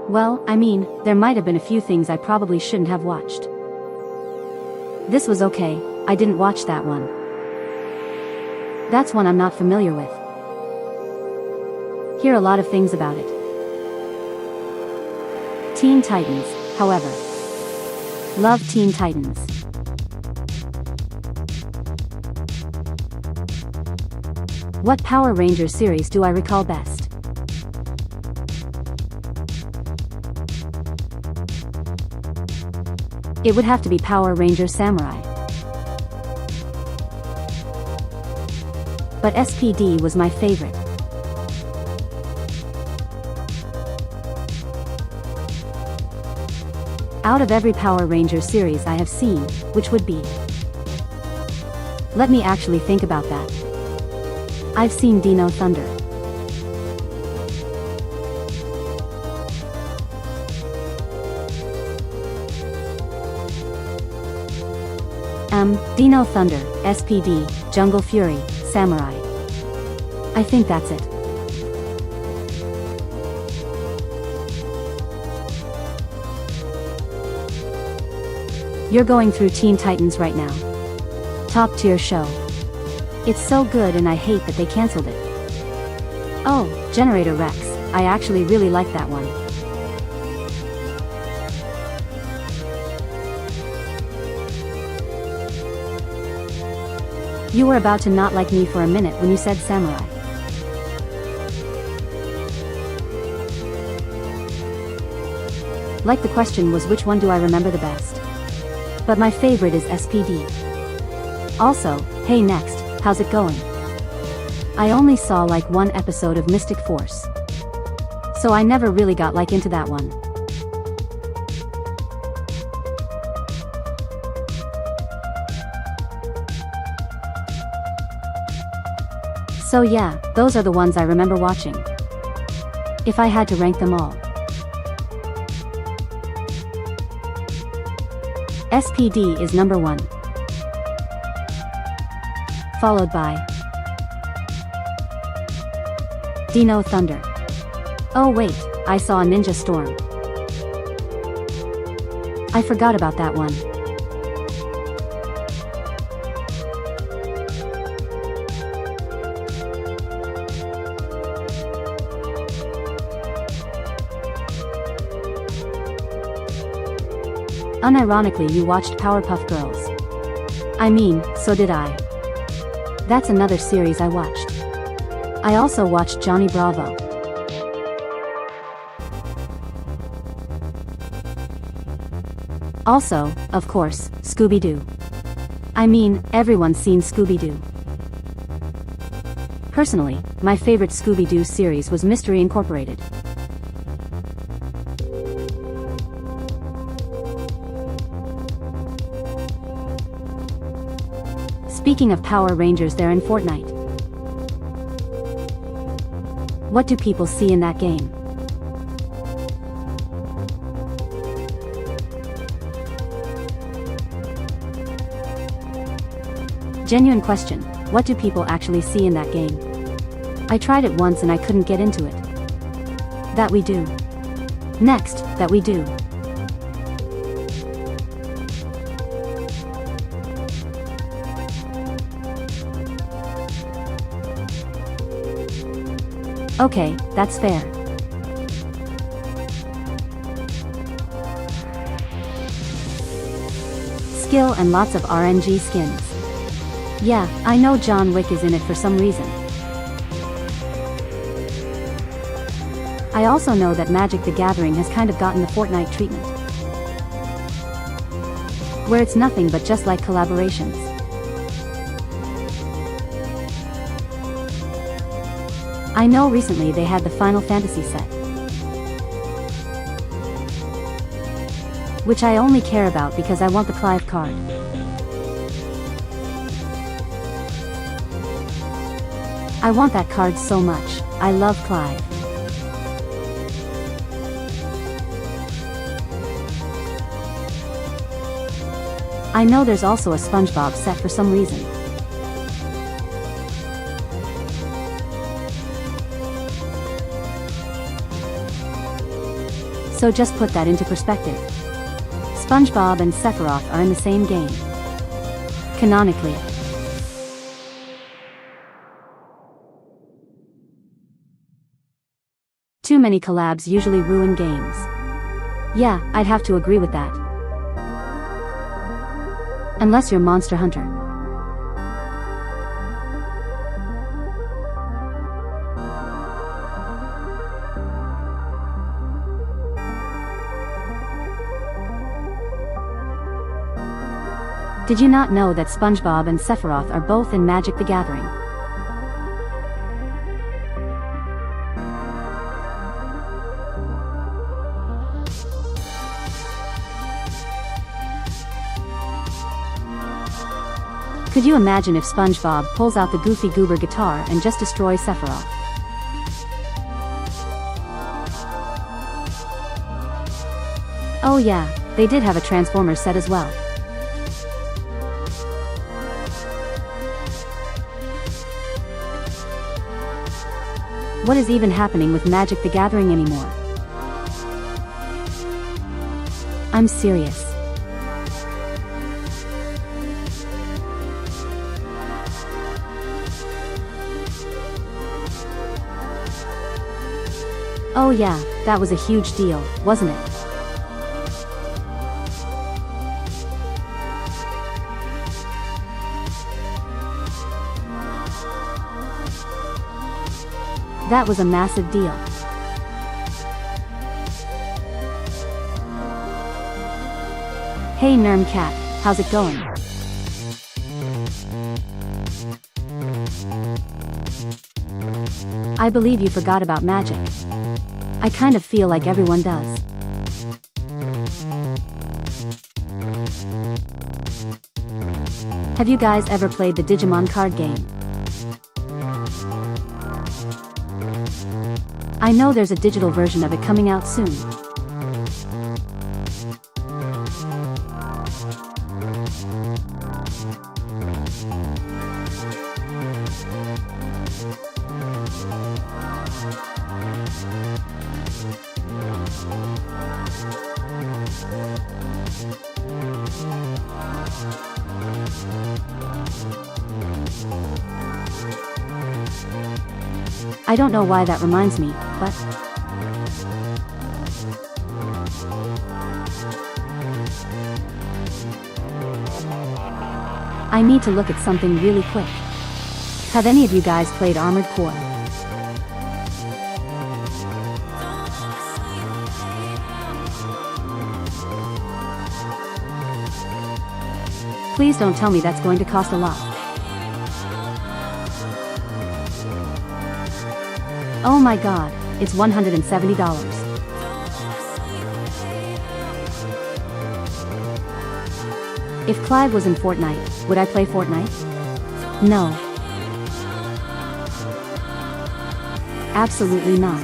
Well, I mean, there might have been a few things I probably shouldn't have watched. This was okay, I didn't watch that one. That's one I'm not familiar with. Hear a lot of things about it. Teen Titans, however. Love Teen Titans. What Power Rangers series do I recall best? It would have to be Power Rangers Samurai. But SPD was my favorite. Out of every Power Rangers series I have seen, which would be? Let me actually think about that. I've seen Dino Thunder. Dino Thunder, SPD, Jungle Fury, Samurai. I think that's it. You're going through Teen Titans right now. Top tier show. It's so good and I hate that they cancelled it. Oh, Generator Rex, I actually really like that one. You were about to not like me for a minute when you said Samurai. Like the question was which one do I remember the best? But my favorite is SPD. Also, hey next, how's it going? I only saw like one episode of Mystic Force. So I never really got like into that one. So yeah, those are the ones I remember watching. If I had to rank them all. SPD is number 1. Followed by Dino Thunder. Oh wait, I saw a Ninja Storm. I forgot about that one. Unironically, you watched Powerpuff Girls. I mean, so did I. That's another series I watched. I also watched Johnny Bravo. Also, of course, Scooby-Doo. I mean, everyone's seen Scooby-Doo. Personally, my favorite Scooby-Doo series was Mystery Incorporated. Speaking of Power Rangers, they're in Fortnite. What do people see in that game? Genuine question, what do people actually see in that game? I tried it once and I couldn't get into it. That we do. Next, that we do. Okay, that's fair. Skill and lots of RNG skins. Yeah, I know John Wick is in it for some reason. I also know that Magic the Gathering has kind of gotten the Fortnite treatment. Where it's nothing but just like collaborations. I know recently they had the Final Fantasy set. Which I only care about because I want the Clive card. I want that card so much, I love Clive. I know there's also a SpongeBob set for some reason. So just put that into perspective. SpongeBob and Sephiroth are in the same game. Canonically. Too many collabs usually ruin games. Yeah, I'd have to agree with that. Unless you're Monster Hunter. Did you not know that SpongeBob and Sephiroth are both in Magic the Gathering? Could you imagine if SpongeBob pulls out the Goofy Goober guitar and just destroys Sephiroth? Oh yeah, they did have a Transformers set as well. What is even happening with Magic the Gathering anymore? I'm serious. Oh yeah, that was a huge deal, wasn't it? That was a massive deal. Hey Nerm Cat, how's it going? I believe you forgot about Magic. I kind of feel like everyone does. Have you guys ever played the Digimon card game? I know there's a digital version of it coming out soon. I don't know why that reminds me, but... I need to look at something really quick. Have any of you guys played Armored Core? Please don't tell me that's going to cost a lot. Oh my god, it's $170. If Clive was in Fortnite, would I play Fortnite? No. Absolutely not.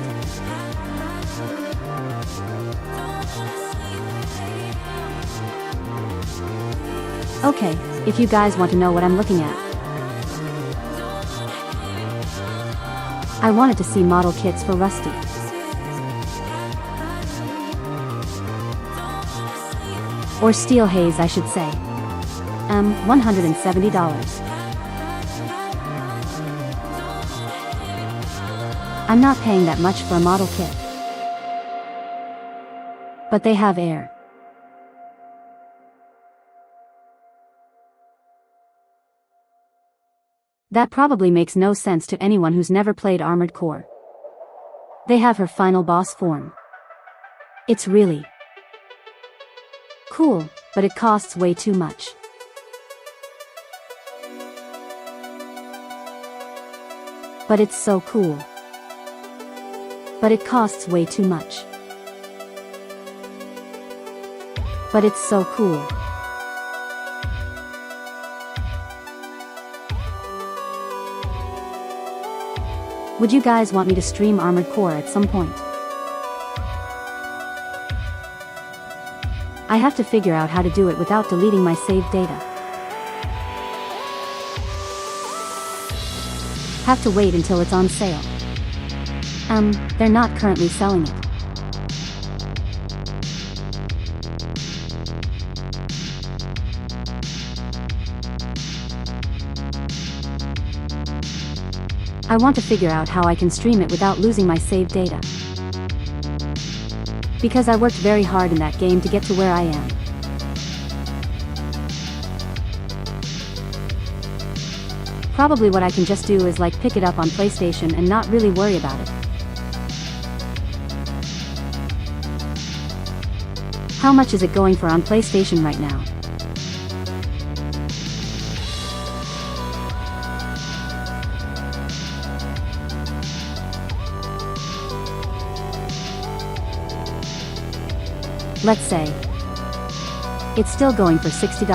Okay, if you guys want to know what I'm looking at. I wanted to see model kits for Rusty. Or Steel Haze, I should say. $170. I'm not paying that much for a model kit. But they have air. That probably makes no sense to anyone who's never played Armored Core. They have her final boss form. It's really cool, but it costs way too much. But it's so cool. But it costs way too much. But it's so cool. Would you guys want me to stream Armored Core at some point? I have to figure out how to do it without deleting my saved data. Have to wait until it's on sale. They're not currently selling it. I want to figure out how I can stream it without losing my saved data. Because I worked very hard in that game to get to where I am. Probably what I can just do is like pick it up on PlayStation and not really worry about it. How much is it going for on PlayStation right now? Let's say it's still going for $60.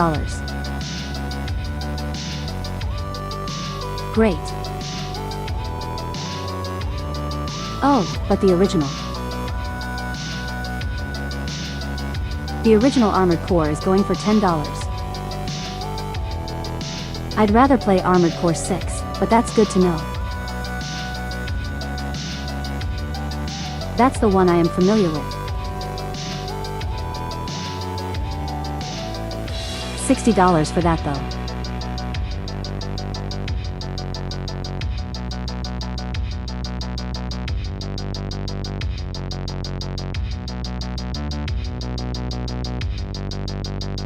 Great. Oh, but the original. The original Armored Core is going for $10. I'd rather play Armored Core 6, but that's good to know. That's the one I am familiar with. $60 for that though.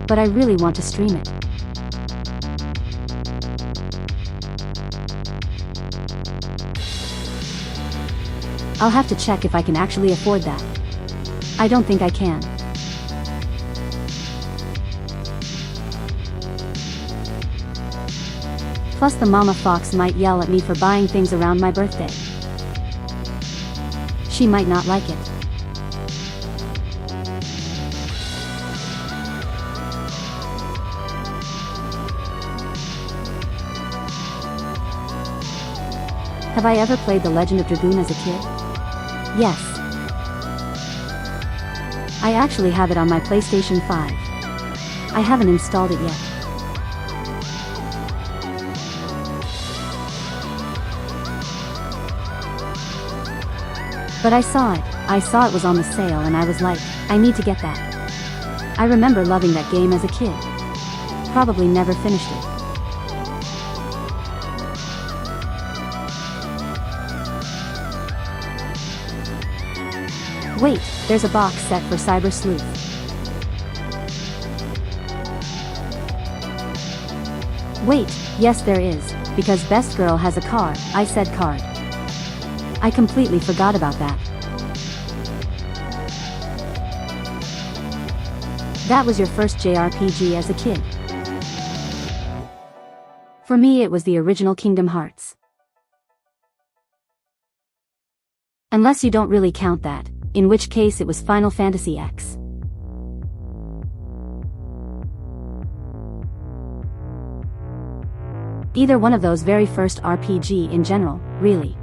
But I really want to stream it. I'll have to check if I can actually afford that. I don't think I can. Plus the mama fox might yell at me for buying things around my birthday. She might not like it. Have I ever played The Legend of Dragoon as a kid? Yes. I actually have it on my PlayStation 5. I haven't installed it yet. But I saw it was on the sale and I was like, I need to get that. I remember loving that game as a kid. Probably never finished it. Wait, there's a box set for Cyber Sleuth. Wait, yes there is, because Best Girl has a car, I said card. I completely forgot about that. That was your first JRPG as a kid. For me it was the original Kingdom Hearts. Unless you don't really count that, in which case it was Final Fantasy X. Either one of those very first RPG in general, really.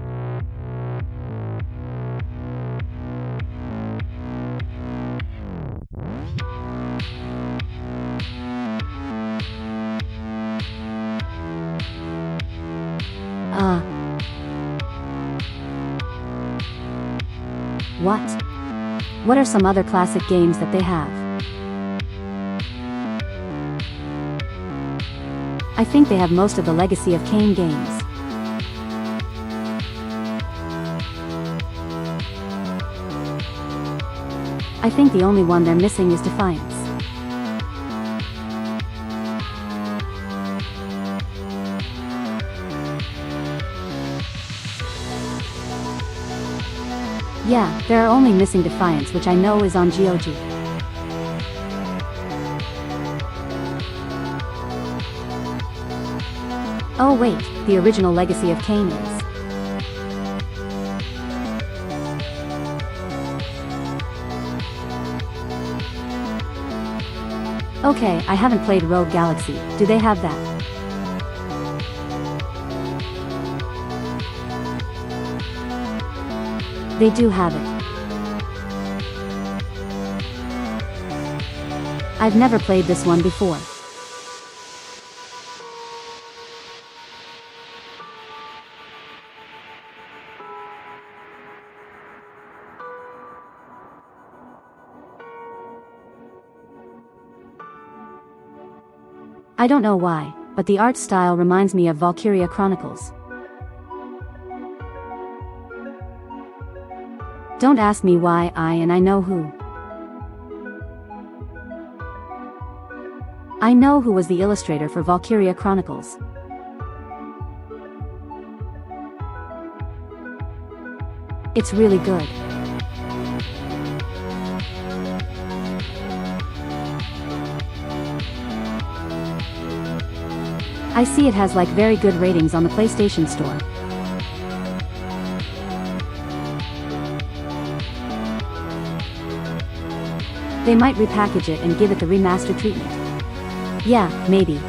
What? What are some other classic games that they have? I think they have most of the Legacy of Kain games. I think the only one they're missing is Defiance. Yeah, they're only missing Defiance, which I know is on GOG. Oh wait, the original Legacy of Kain is. Okay, I haven't played Rogue Galaxy. Do they have that? They do have it. I've never played this one before. I don't know why, but the art style reminds me of Valkyria Chronicles. Don't ask me why I know who. I know who was the illustrator for Valkyria Chronicles. It's really good. I see it has like very good ratings on the PlayStation Store. They might repackage it and give it the remaster treatment. Yeah, maybe.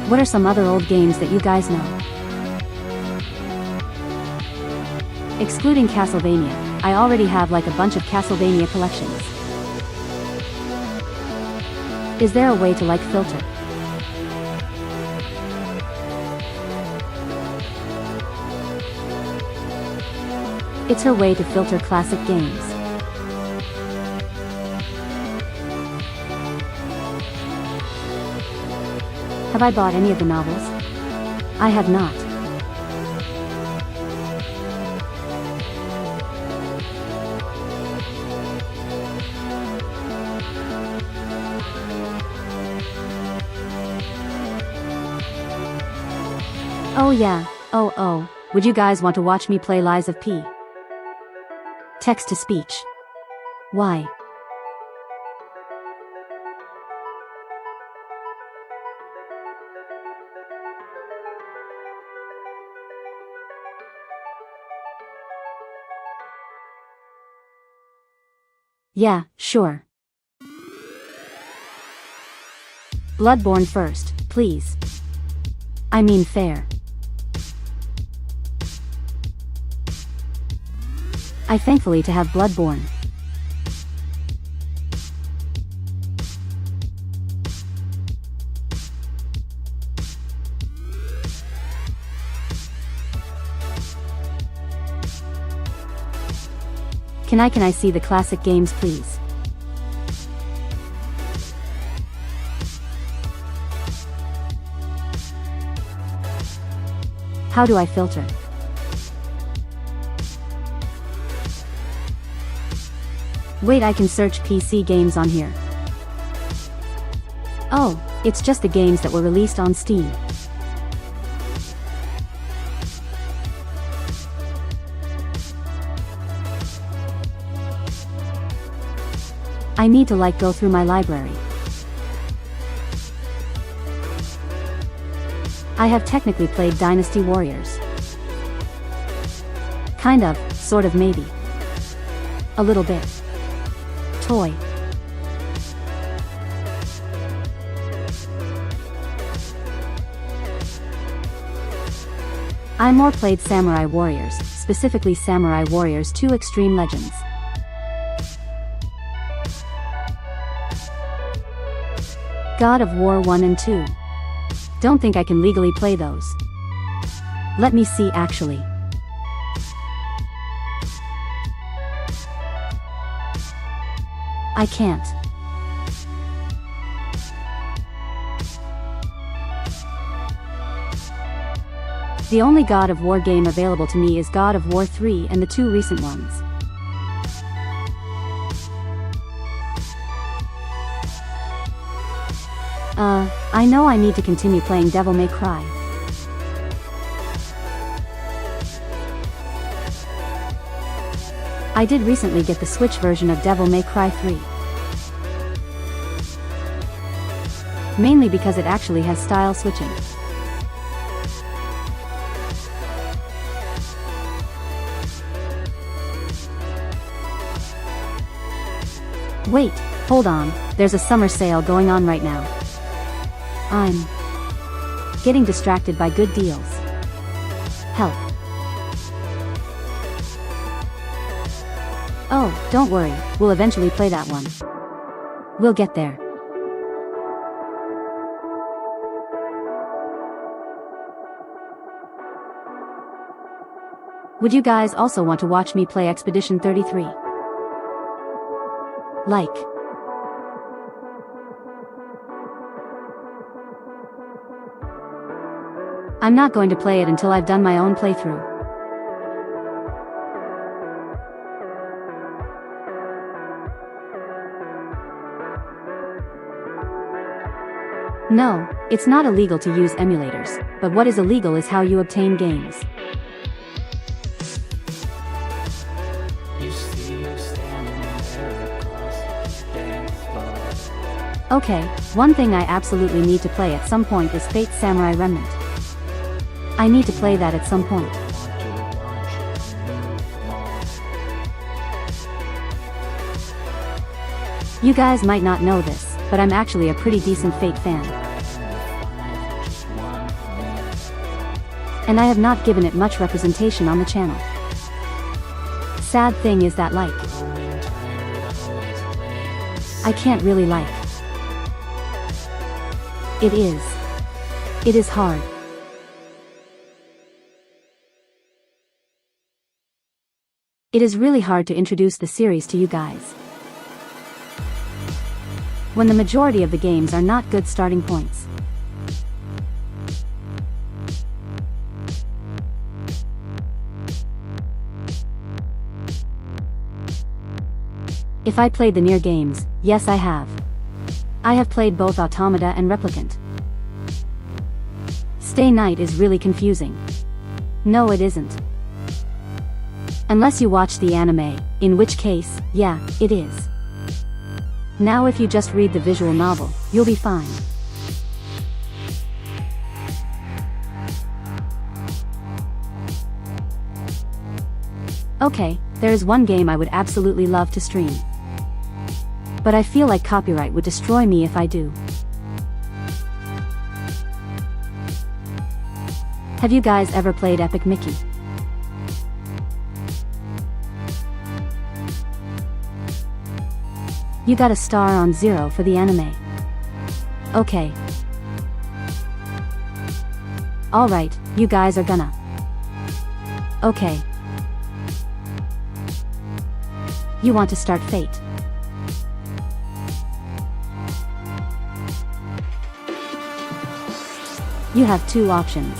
What are some other old games that you guys know? Excluding Castlevania, I already have like a bunch of Castlevania collections. Is there a way to like filter? It's her way to filter classic games. Have I bought any of the novels? I have not. Oh yeah, oh, would you guys want to watch me play Lies of P? Text to speech. Why? Yeah, sure. Bloodborne first, please. I mean fair. I thankfully to have Bloodborne. Can I see the classic games please? How do I filter? Wait, I can search PC games on here. Oh, it's just the games that were released on Steam. I need to go through my library. I have technically played Dynasty Warriors. Kind of, sort of maybe. A little bit. Toy. I more played Samurai Warriors, specifically Samurai Warriors 2 Extreme Legends. God of War 1 and 2. Don't think I can legally play those. Let me see actually. I can't. The only God of War game available to me is God of War 3 and the 2 recent ones. I know I need to continue playing Devil May Cry. I did recently get the Switch version of Devil May Cry 3. Mainly because it actually has style switching. Wait, hold on, there's a summer sale going on right now. I'm getting distracted by good deals. Help. Oh, don't worry, we'll eventually play that one. We'll get there. Would you guys also want to watch me play Expedition 33? Like. I'm not going to play it until I've done my own playthrough. No, it's not illegal to use emulators, but what is illegal is how you obtain games. Okay, one thing I absolutely need to play at some point is Fate Samurai Remnant. I need to play that at some point. You guys might not know this, but I'm actually a pretty decent Fate fan. And I have not given it much representation on the channel. Sad thing is that I can't really like. It is hard. It is really hard to introduce the series to you guys, when the majority of the games are not good starting points. If I played the Nier games, yes I have. I have played both Automata and Replicant. Stay Night is really confusing. No, it isn't. Unless you watch the anime, in which case, yeah, it is. Now if you just read the visual novel, you'll be fine. Okay, there is one game I would absolutely love to stream. But I feel like copyright would destroy me if I do. Have you guys ever played Epic Mickey? You got a star on 0 for the anime. Okay. Alright, you guys are gonna. Okay. You want to start Fate. You have 2 options.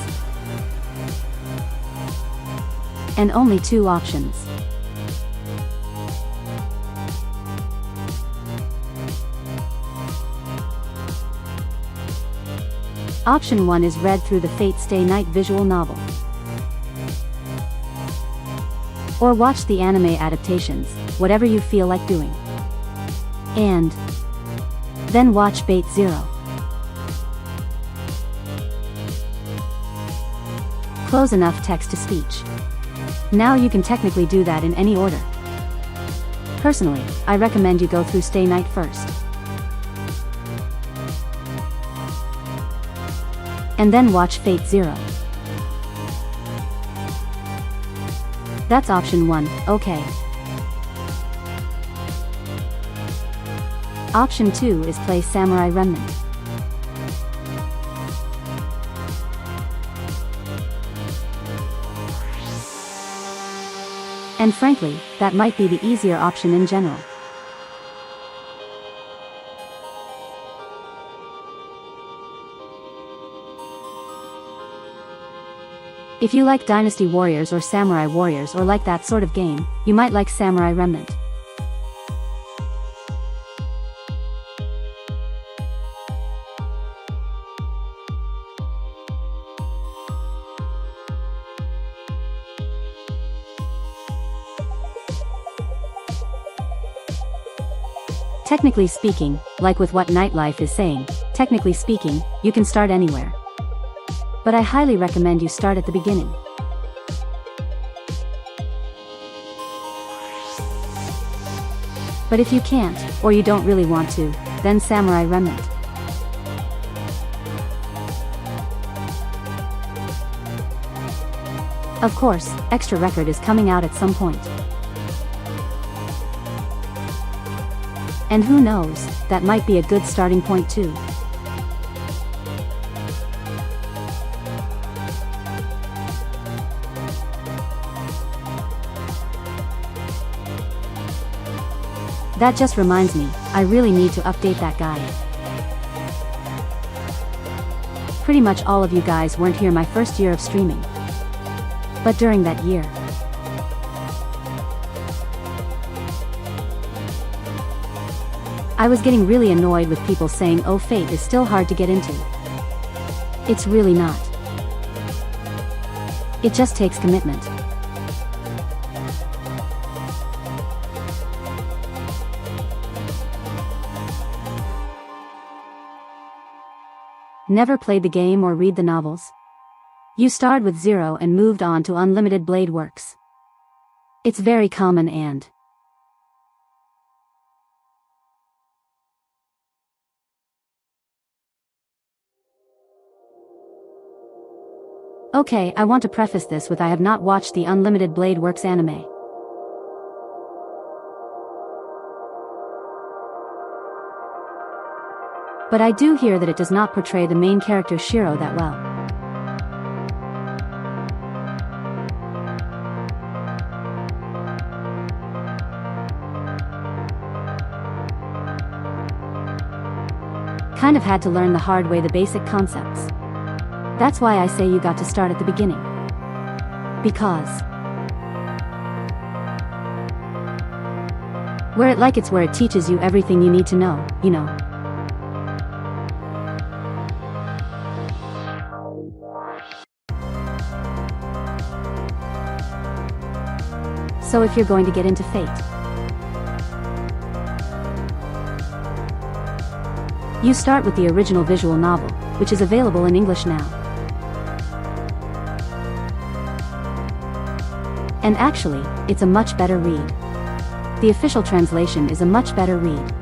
And only 2 options. Option 1 is read through the Fate Stay Night visual novel. Or watch the anime adaptations, whatever you feel like doing. And then watch Bait Zero. Close enough text to speech. Now you can technically do that in any order. Personally, I recommend you go through Stay Night first. And then watch Fate Zero. That's option 1, okay. Option 2 is play Samurai Remnant. And frankly, that might be the easier option in general. If you like Dynasty Warriors or Samurai Warriors or like that sort of game, you might like Samurai Remnant. Technically speaking, like with what Nightlife is saying, technically speaking, you can start anywhere. But I highly recommend you start at the beginning. But if you can't, or you don't really want to, then Samurai Remnant. Of course, Extra Record is coming out at some point. And who knows, that might be a good starting point too. That just reminds me, I really need to update that guide. Pretty much all of you guys weren't here my first year of streaming. But during that year, I was getting really annoyed with people saying, oh, Fate is still hard to get into. It's really not. It just takes commitment. Never played the game or read the novels? You started with 0 and moved on to Unlimited Blade Works. It's very common and Okay, I want to preface this with I have not watched the Unlimited Blade Works anime. But I do hear that it does not portray the main character Shiro that well. Kind of had to learn the hard way the basic concepts. That's why I say you got to start at the beginning. Because it's where it teaches you everything you need to know, you know. So if you're going to get into Fate, you start with the original visual novel, which is available in English now. And actually, it's a much better read. The official translation is a much better read.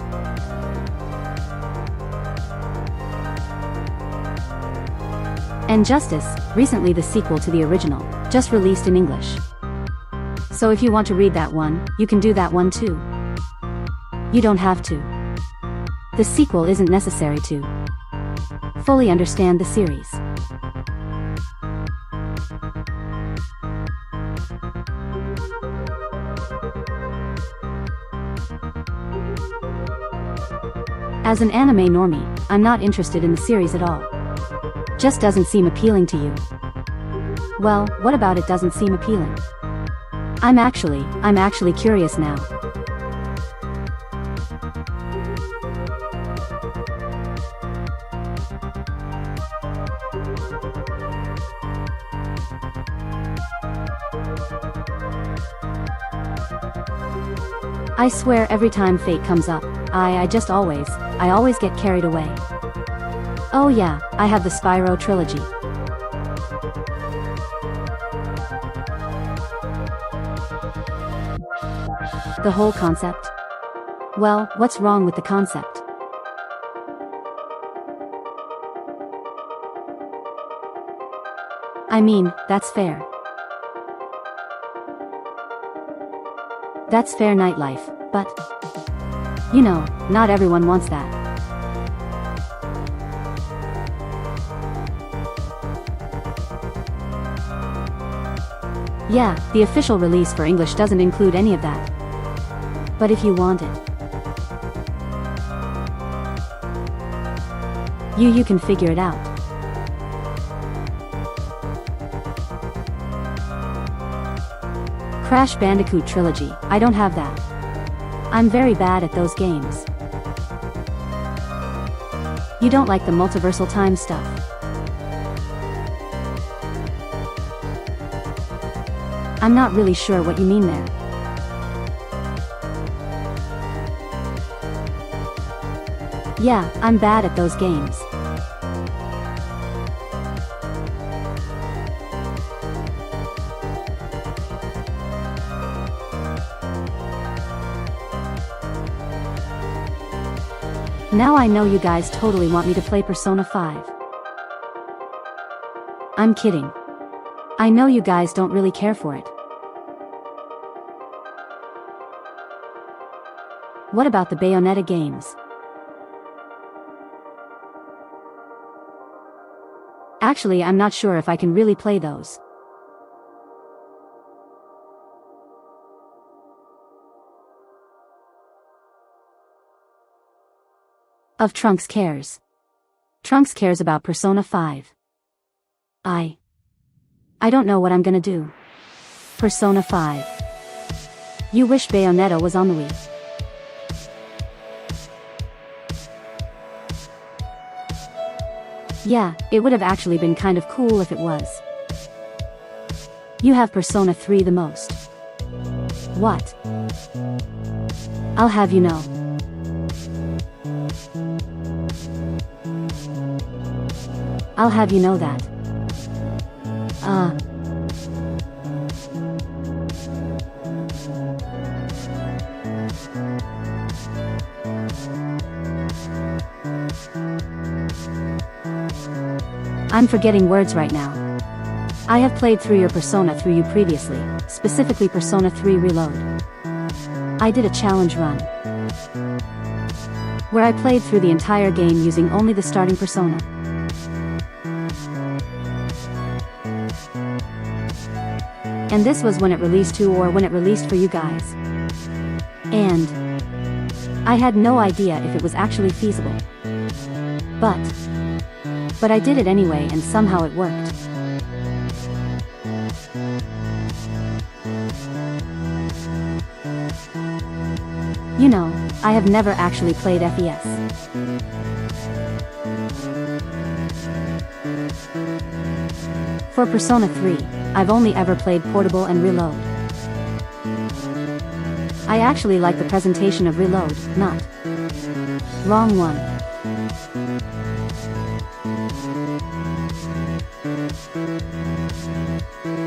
And Justice, recently the sequel to the original, just released in English. So if you want to read that one, you can do that one too. You don't have to. The sequel isn't necessary to fully understand the series. As an anime normie, I'm not interested in the series at all. Just doesn't seem appealing to you. Well, what about it doesn't seem appealing? I'm actually curious now. I swear every time Fate comes up, I always get carried away. Oh yeah, I have the Spyro trilogy. The whole concept? Well, what's wrong with the concept? I mean, that's fair. That's fair nightlife, but you know, not everyone wants that. Yeah, the official release for English doesn't include any of that. But if you want it, you can figure it out. Crash Bandicoot Trilogy, I don't have that. I'm very bad at those games. You don't like the multiversal time stuff. I'm not really sure what you mean there. Yeah, I'm bad at those games. Now I know you guys totally want me to play Persona 5. I'm kidding. I know you guys don't really care for it. What about the Bayonetta games? Actually, I'm not sure if I can really play those. Of Trunks cares. Trunks cares about Persona 5. I don't know what I'm gonna do. Persona 5. You wish Bayonetta was on the Wii. Yeah, it would have actually been kind of cool if it was. You have Persona 3 the most. What? I'll have you know. I'll have you know that. I'm forgetting words right now. I have played through your Persona 3 previously, specifically Persona 3 Reload. I did a challenge run, where I played through the entire game using only the starting persona. And this was when it released to, or when it released for you guys. And I had no idea if it was actually feasible. But I did it anyway, and somehow it worked. You know, I have never actually played FES. For Persona 3, I've only ever played Portable and Reload. I actually like the presentation of Reload, not. Wrong one.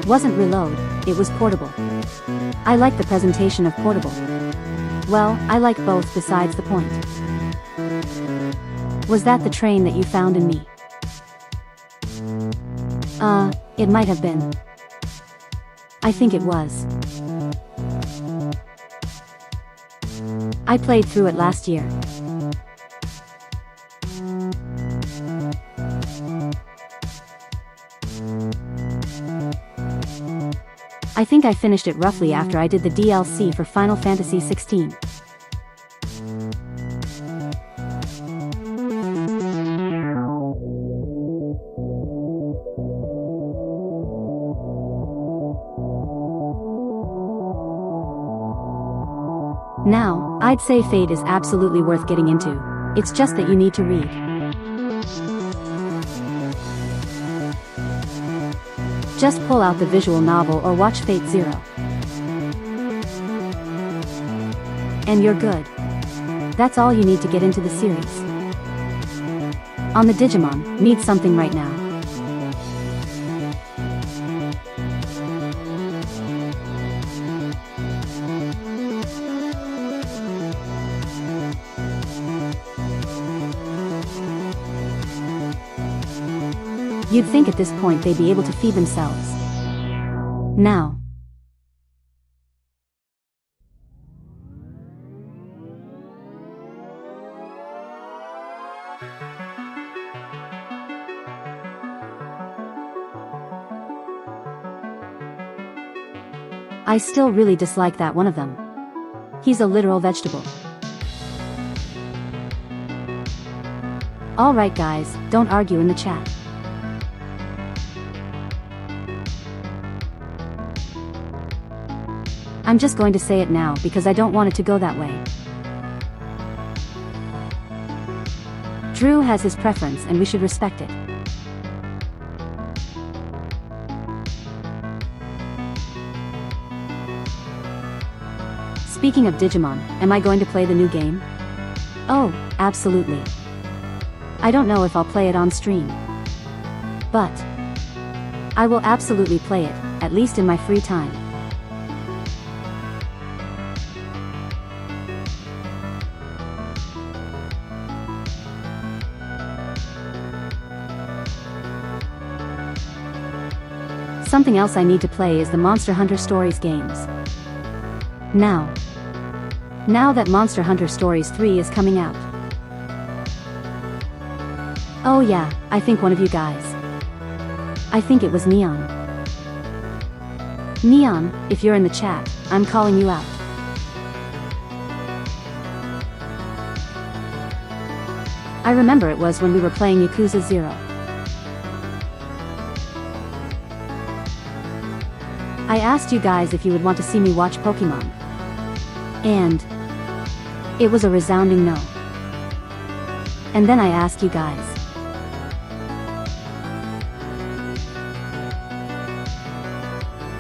Wasn't Reload, it was Portable. I like the presentation of Portable. Well, I like both, besides the point. Was that the train that you found in me? It might have been. I think it was. I played through it last year. I think I finished it roughly after I did the DLC for Final Fantasy XVI. Now, I'd say Fate is absolutely worth getting into. It's just that you need to read. Just pull out the visual novel or watch Fate Zero. And you're good. That's all you need to get into the series. On the Digimon, need something right now. You'd think at this point they'd be able to feed themselves. Now. I still really dislike that one of them. He's a literal vegetable. Alright guys, don't argue in the chat. I'm just going to say it now because I don't want it to go that way. Drew has his preference and we should respect it. Speaking of Digimon, am I going to play the new game? Oh, absolutely. I don't know if I'll play it on stream. But I will absolutely play it, at least in my free time. Something else I need to play is the Monster Hunter Stories games. Now that Monster Hunter Stories 3 is coming out. Oh yeah, I think one of you guys. I think it was Neon. Neon, if you're in the chat, I'm calling you out. I remember it was when we were playing Yakuza 0. I asked you guys if you would want to see me watch Pokemon. And it was a resounding no. And then I asked you guys.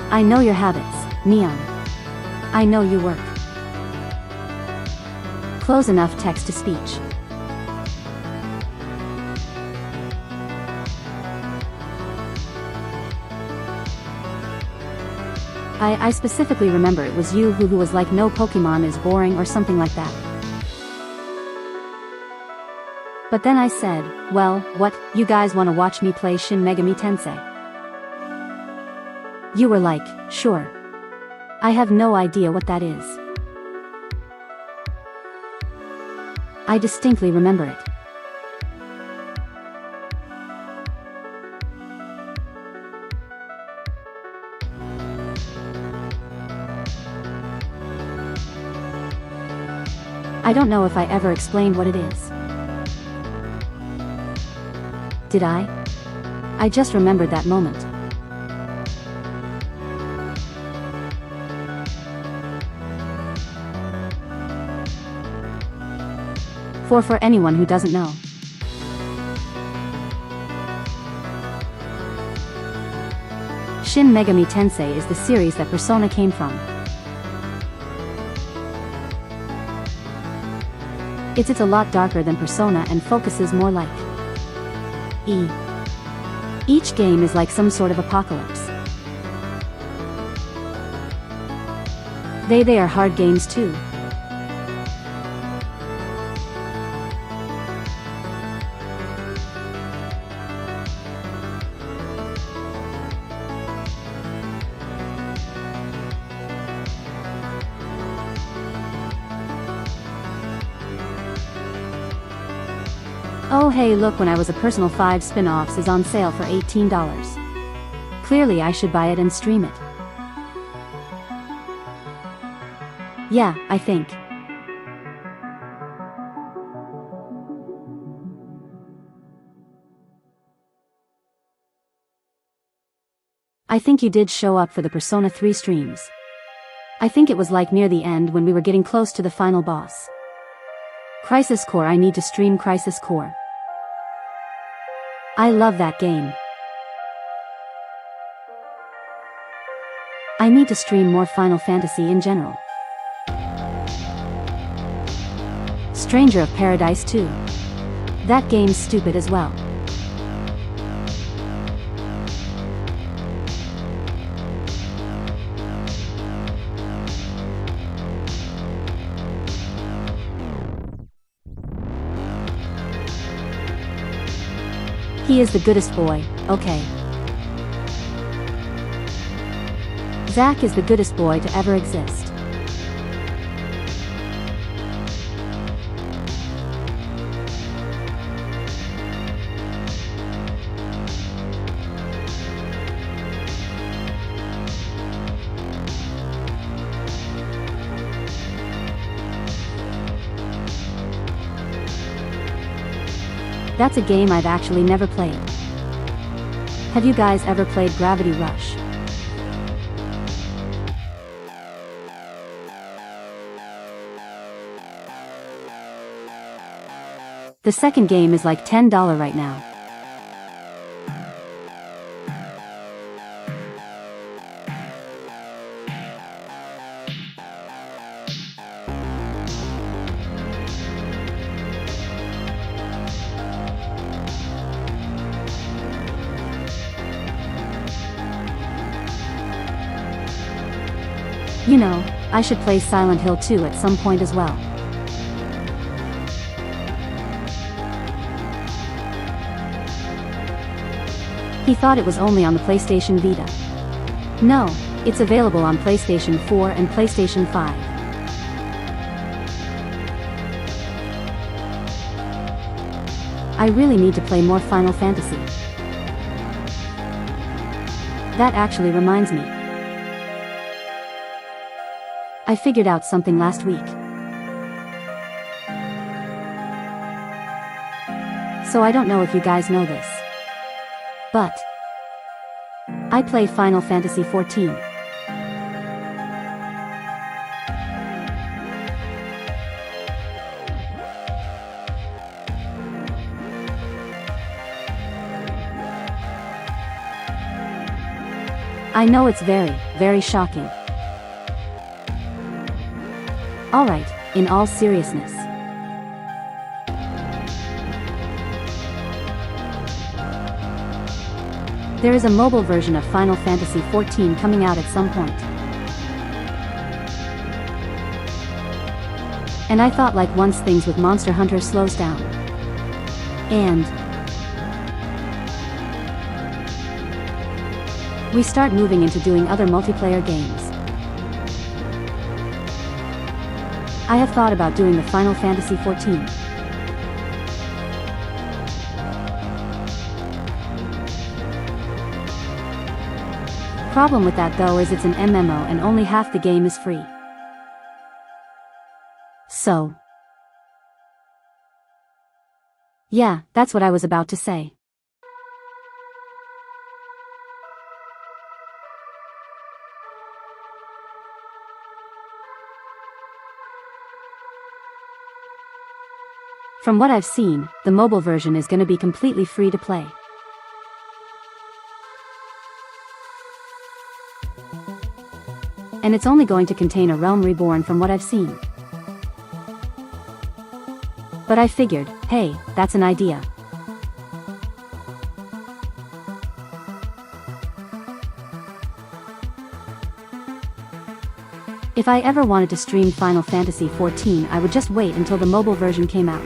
I know your habits, Neon. I know you work. Close enough text to speech. I specifically remember it was you who was like, no, Pokemon is boring or something like that. But then I said, well, what, you guys wanna watch me play Shin Megami Tensei? You were like, sure. I have no idea what that is. I distinctly remember it. I don't know if I ever explained what it is. Did I? I just remembered that moment. For anyone who doesn't know. Shin Megami Tensei is the series that Persona came from. It's a lot darker than Persona and focuses more like Each game is like some sort of apocalypse. They are hard games too. Oh hey look, when I was a Personal 5 spin-offs is on sale for $18. Clearly I should buy it and stream it. Yeah, I think. I think you did show up for the Persona 3 streams. I think it was like near the end when we were getting close to the final boss. Crisis Core, I need to stream Crisis Core. I love that game. I need to stream more Final Fantasy in general. Stranger of Paradise 2. That game's stupid as well. He is the goodest boy, okay. Zack is the goodest boy to ever exist. That's a game I've actually never played. Have you guys ever played Gravity Rush? The second game is like $10 right now. You know, I should play Silent Hill 2 at some point as well. He thought it was only on the PlayStation Vita. No, it's available on PlayStation 4 and PlayStation 5. I really need to play more Final Fantasy. That actually reminds me. I figured out something last week. So I don't know if you guys know this, but I play Final Fantasy XIV. I know it's very, very shocking. Alright, in all seriousness. There is a mobile version of Final Fantasy XIV coming out at some point. And I thought like once things with Monster Hunter slows down. We start moving into doing other multiplayer games. I have thought about doing the Final Fantasy XIV. Problem with that though is it's an MMO and only half the game is free. So. Yeah, that's what I was about to say. From what I've seen, the mobile version is gonna be completely free to play. And it's only going to contain a realm reborn from what I've seen. But I figured, hey, that's an idea. If I ever wanted to stream Final Fantasy XIV, I would just wait until the mobile version came out.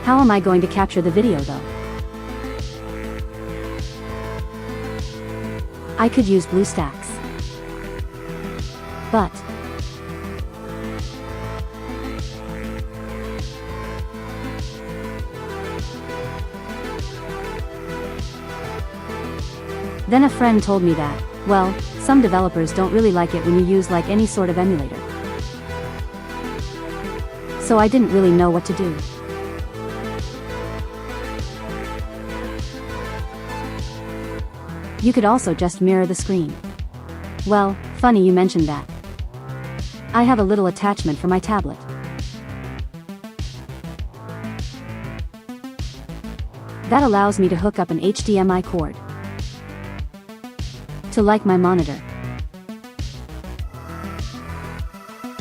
How am I going to capture the video though? I could use BlueStacks. But then a friend told me that, well, some developers don't really like it when you use like any sort of emulator. So I didn't really know what to do. You could also just mirror the screen. Well, funny you mentioned that. I have a little attachment for my tablet. That allows me to hook up an HDMI cord to like my monitor.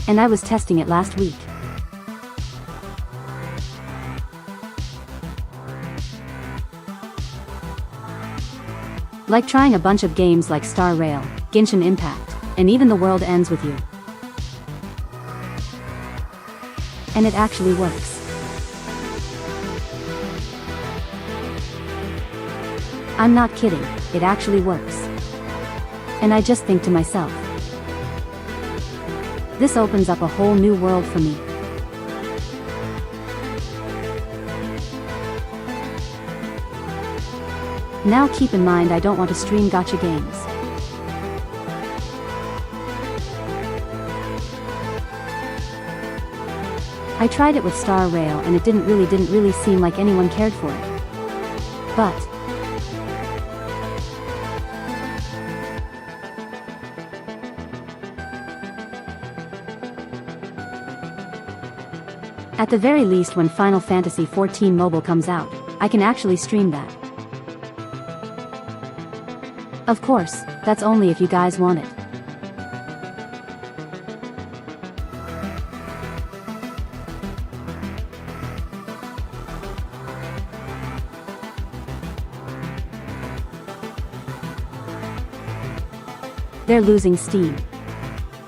And I was testing it last week. Like trying a bunch of games like Star Rail, Genshin Impact, and even The World Ends With You. And it actually works. I'm not kidding, it actually works. And I just think to myself, this opens up a whole new world for me. Now keep in mind I don't want to stream gacha games. I tried it with Star Rail and it didn't really seem like anyone cared for it. But at the very least when Final Fantasy XIV Mobile comes out, I can actually stream that. Of course, that's only if you guys want it. They're losing steam.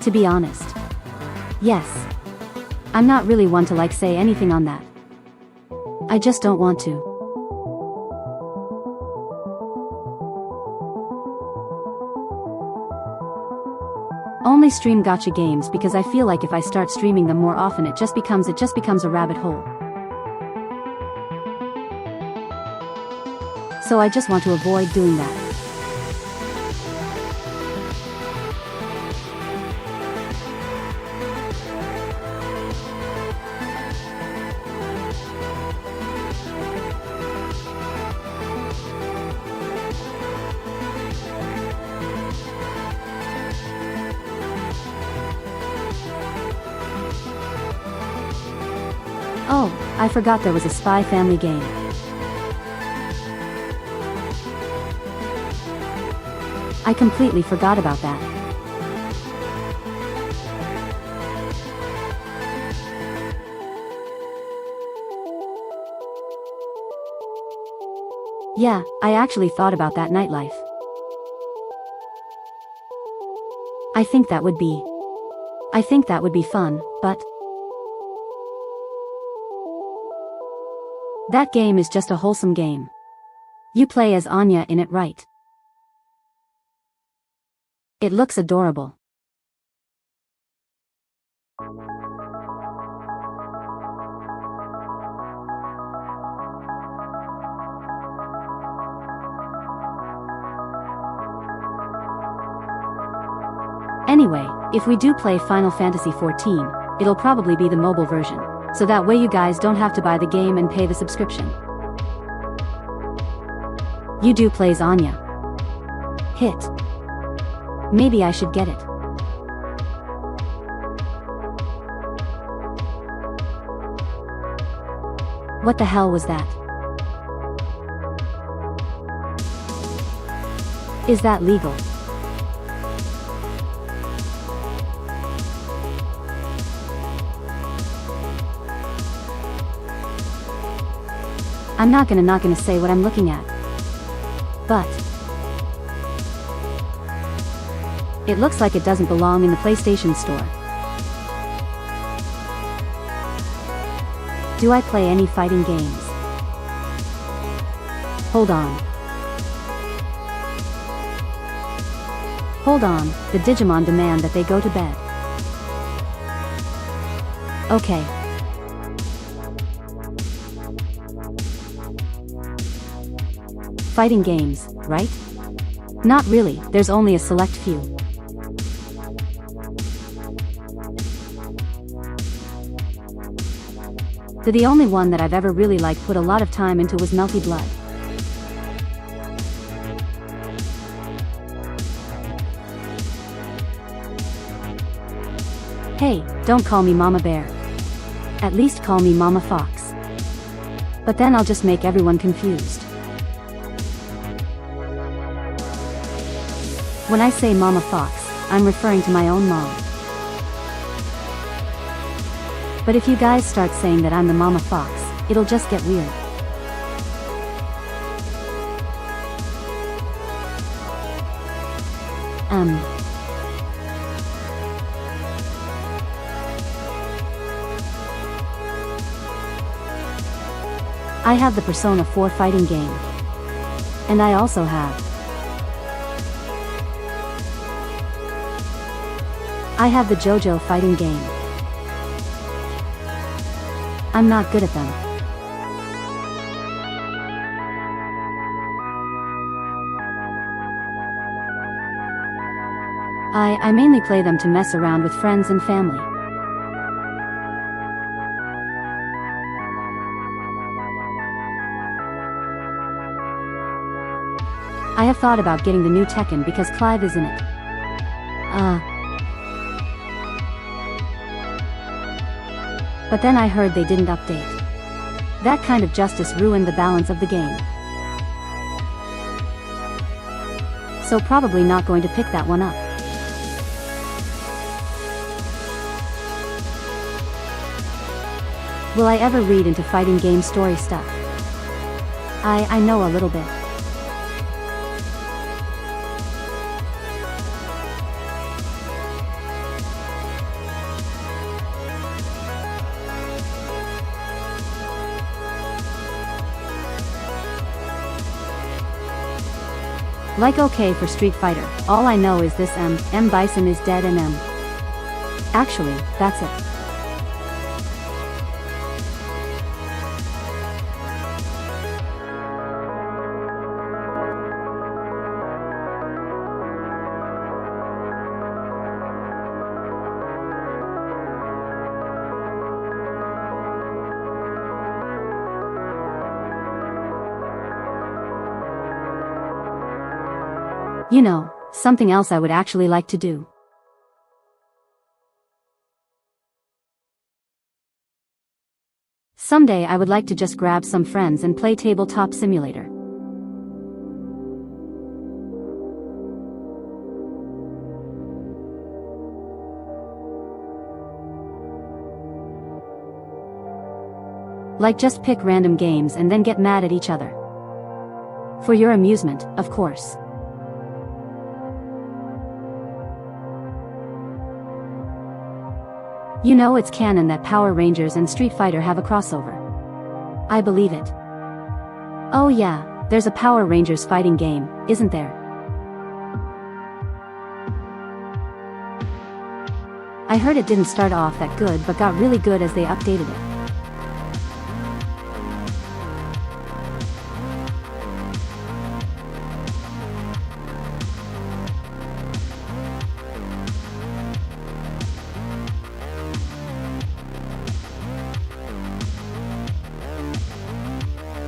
To be honest. Yes. I'm not really one to like say anything on that. I just don't want to. Only stream gacha games because I feel like if I start streaming them more often it just becomes a rabbit hole. So I just want to avoid doing that. Oh, I forgot there was a Spy Family game. I completely forgot about that. Yeah, I actually thought about that nightlife. I think that would be fun, but that game is just a wholesome game. You play as Anya in it, right? It looks adorable. Anyway, if we do play Final Fantasy XIV, it'll probably be the mobile version, so that way you guys don't have to buy the game and pay the subscription. You do plays Anya. Hit. Maybe I should get it. What the hell was that? Is that legal? I'm not gonna say what I'm looking at. But it looks like it doesn't belong in the PlayStation Store. Do I play any fighting games? Hold on. Hold on, the Digimon demand that they go to bed. Okay. Fighting games, right? Not really, there's only a select few. The only one that I've ever really put a lot of time into was Melty Blood. Hey, don't call me Mama Bear. At least call me Mama Fox. But then I'll just make everyone confused. When I say Mama Fox, I'm referring to my own mom. But if you guys start saying that I'm the Mama Fox, it'll just get weird. I have the Persona 4 fighting game. And I also have the JoJo fighting game. I'm not good at them. I mainly play them to mess around with friends and family. I have thought about getting the new Tekken because Clive is in it. But then I heard they didn't update. That kind of justice ruined the balance of the game. So probably not going to pick that one up. Will I ever read into fighting game story stuff? I know a little bit. Okay for Street Fighter, all I know is this M. Bison is dead and M. Actually, that's it. You know, something else I would actually like to do. Someday I would like to just grab some friends and play Tabletop Simulator. Just pick random games and then get mad at each other. For your amusement, of course. You know it's canon that Power Rangers and Street Fighter have a crossover. I believe it. Oh yeah, there's a Power Rangers fighting game, isn't there? I heard it didn't start off that good but got really good as they updated it.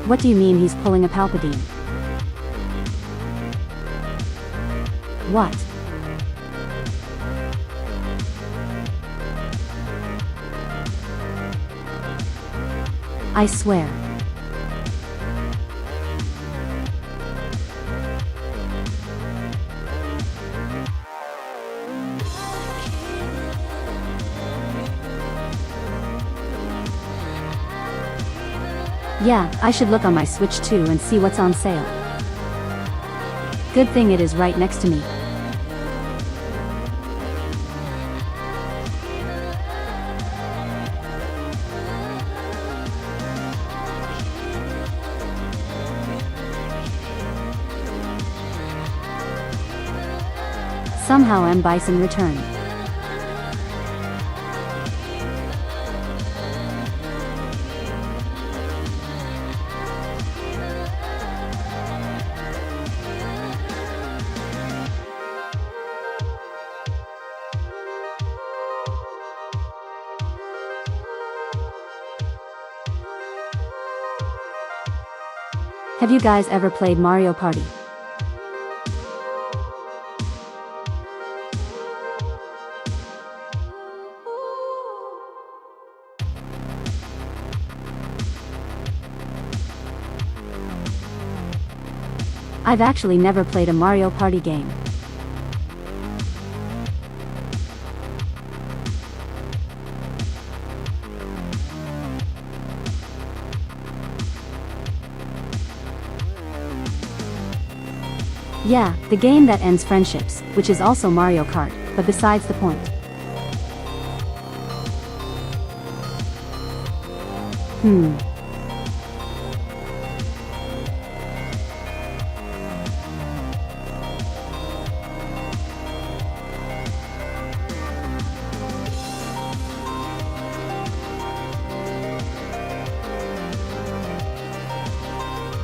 What do you mean he's pulling a Palpatine? What? I swear. Yeah, I should look on my Switch too and see what's on sale. Good thing it is right next to me. Somehow M. Bison returned. Have you guys ever played Mario Party? I've actually never played a Mario Party game. Yeah, the game that ends friendships, which is also Mario Kart, but besides the point.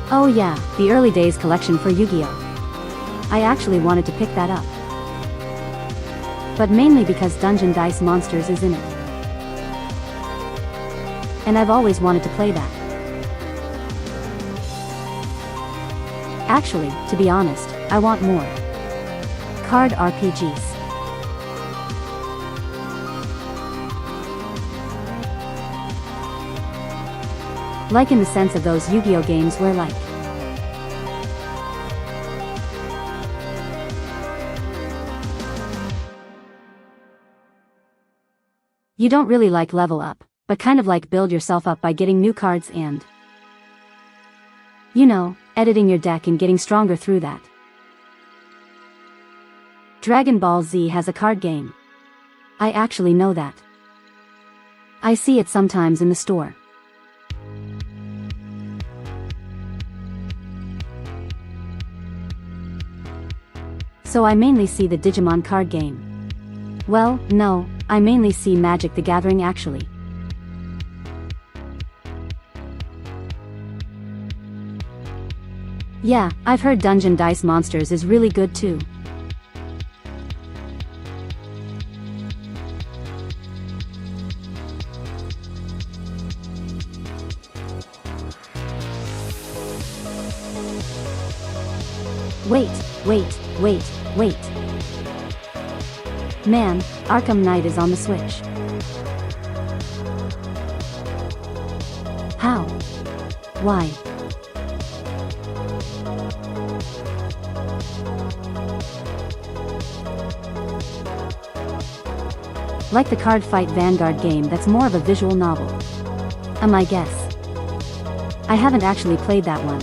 Oh yeah, the early days collection for Yu-Gi-Oh! I actually wanted to pick that up. But mainly because Dungeon Dice Monsters is in it. And I've always wanted to play that. Actually, to be honest, I want more card RPGs. Like in the sense of those Yu-Gi-Oh! Games where like you don't really like level up, but kind of like build yourself up by getting new cards and, you know, editing your deck and getting stronger through that. Dragon Ball Z has a card game. I actually know that. I see it sometimes in the store. So I mainly see the Digimon card game. Well, no, I mainly see Magic the Gathering actually. Yeah, I've heard Dungeon Dice Monsters is really good too. Wait. Man, Arkham Knight is on the Switch. How? Why? Like the Card Fight Vanguard game that's more of a visual novel. I guess. I haven't actually played that one.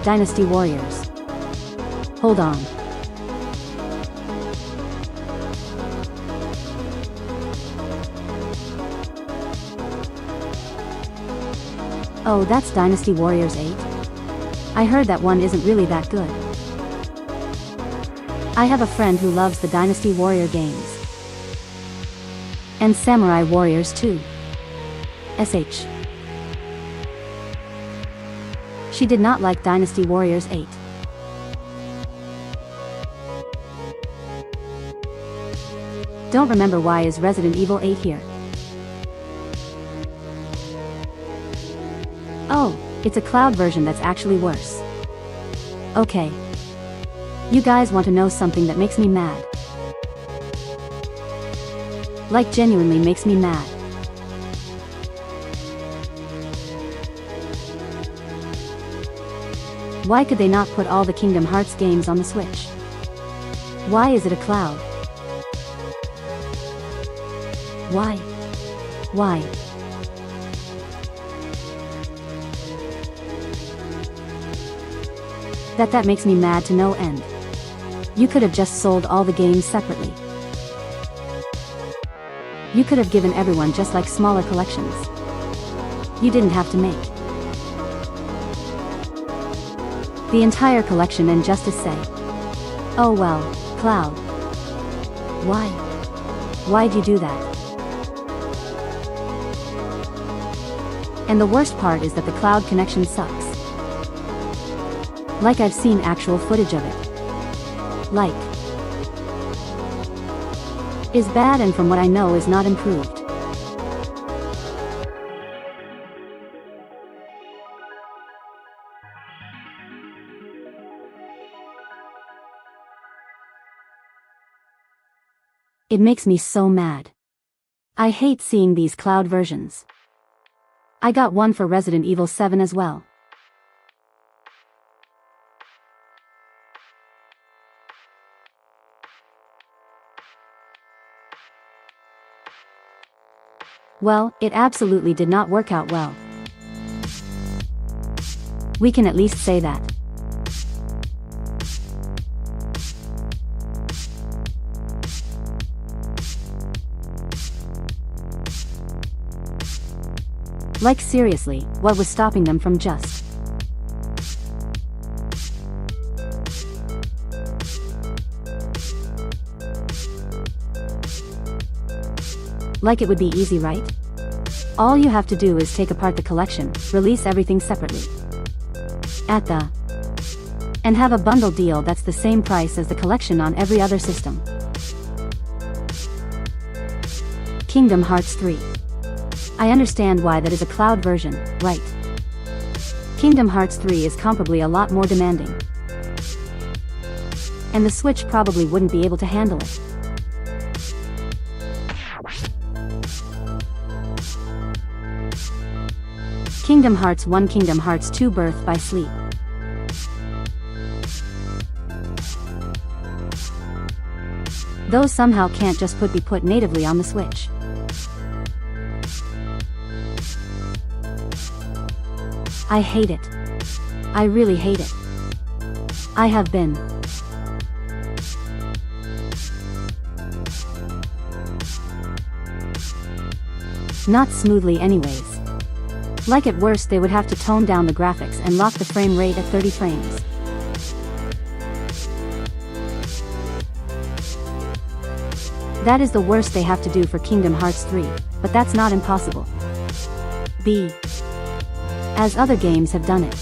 Dynasty Warriors. Hold on. Oh, that's Dynasty Warriors 8? I heard that one isn't really that good. I have a friend who loves the Dynasty Warrior games. And Samurai Warriors too. SH. She did not like Dynasty Warriors 8. Don't remember why is Resident Evil 8 here. Oh, it's a cloud version that's actually worse. Okay. You guys want to know something that makes me mad? Like genuinely makes me mad. Why could they not put all the Kingdom Hearts games on the Switch? Why is it a cloud? Why? Why? That makes me mad to no end. You could have just sold all the games separately. You could have given everyone just like smaller collections. You didn't have to make the entire collection and just to say, oh well, Cloud. Why? Why'd you do that? And the worst part is that the cloud connection sucks. Like I've seen actual footage of it. Like, is bad and from what I know is not improved. It makes me so mad. I hate seeing these cloud versions. I got one for Resident Evil 7 as well. Well, it absolutely did not work out well. We can at least say that. Like seriously, what was stopping them from just like it would be easy, right? All you have to do is take apart the collection, release everything separately. And have a bundle deal that's the same price as the collection on every other system. Kingdom Hearts 3. I understand why that is a cloud version, right? Kingdom Hearts 3 is comparably a lot more demanding. And the Switch probably wouldn't be able to handle it. Kingdom Hearts 1, Kingdom Hearts 2, Birth by Sleep. Those somehow can't just be put natively on the Switch. I hate it. I really hate it. I have been not smoothly anyways. Like at worst they would have to tone down the graphics and lock the frame rate at 30 frames. That is the worst they have to do for Kingdom Hearts 3, but that's not impossible. As other games have done it.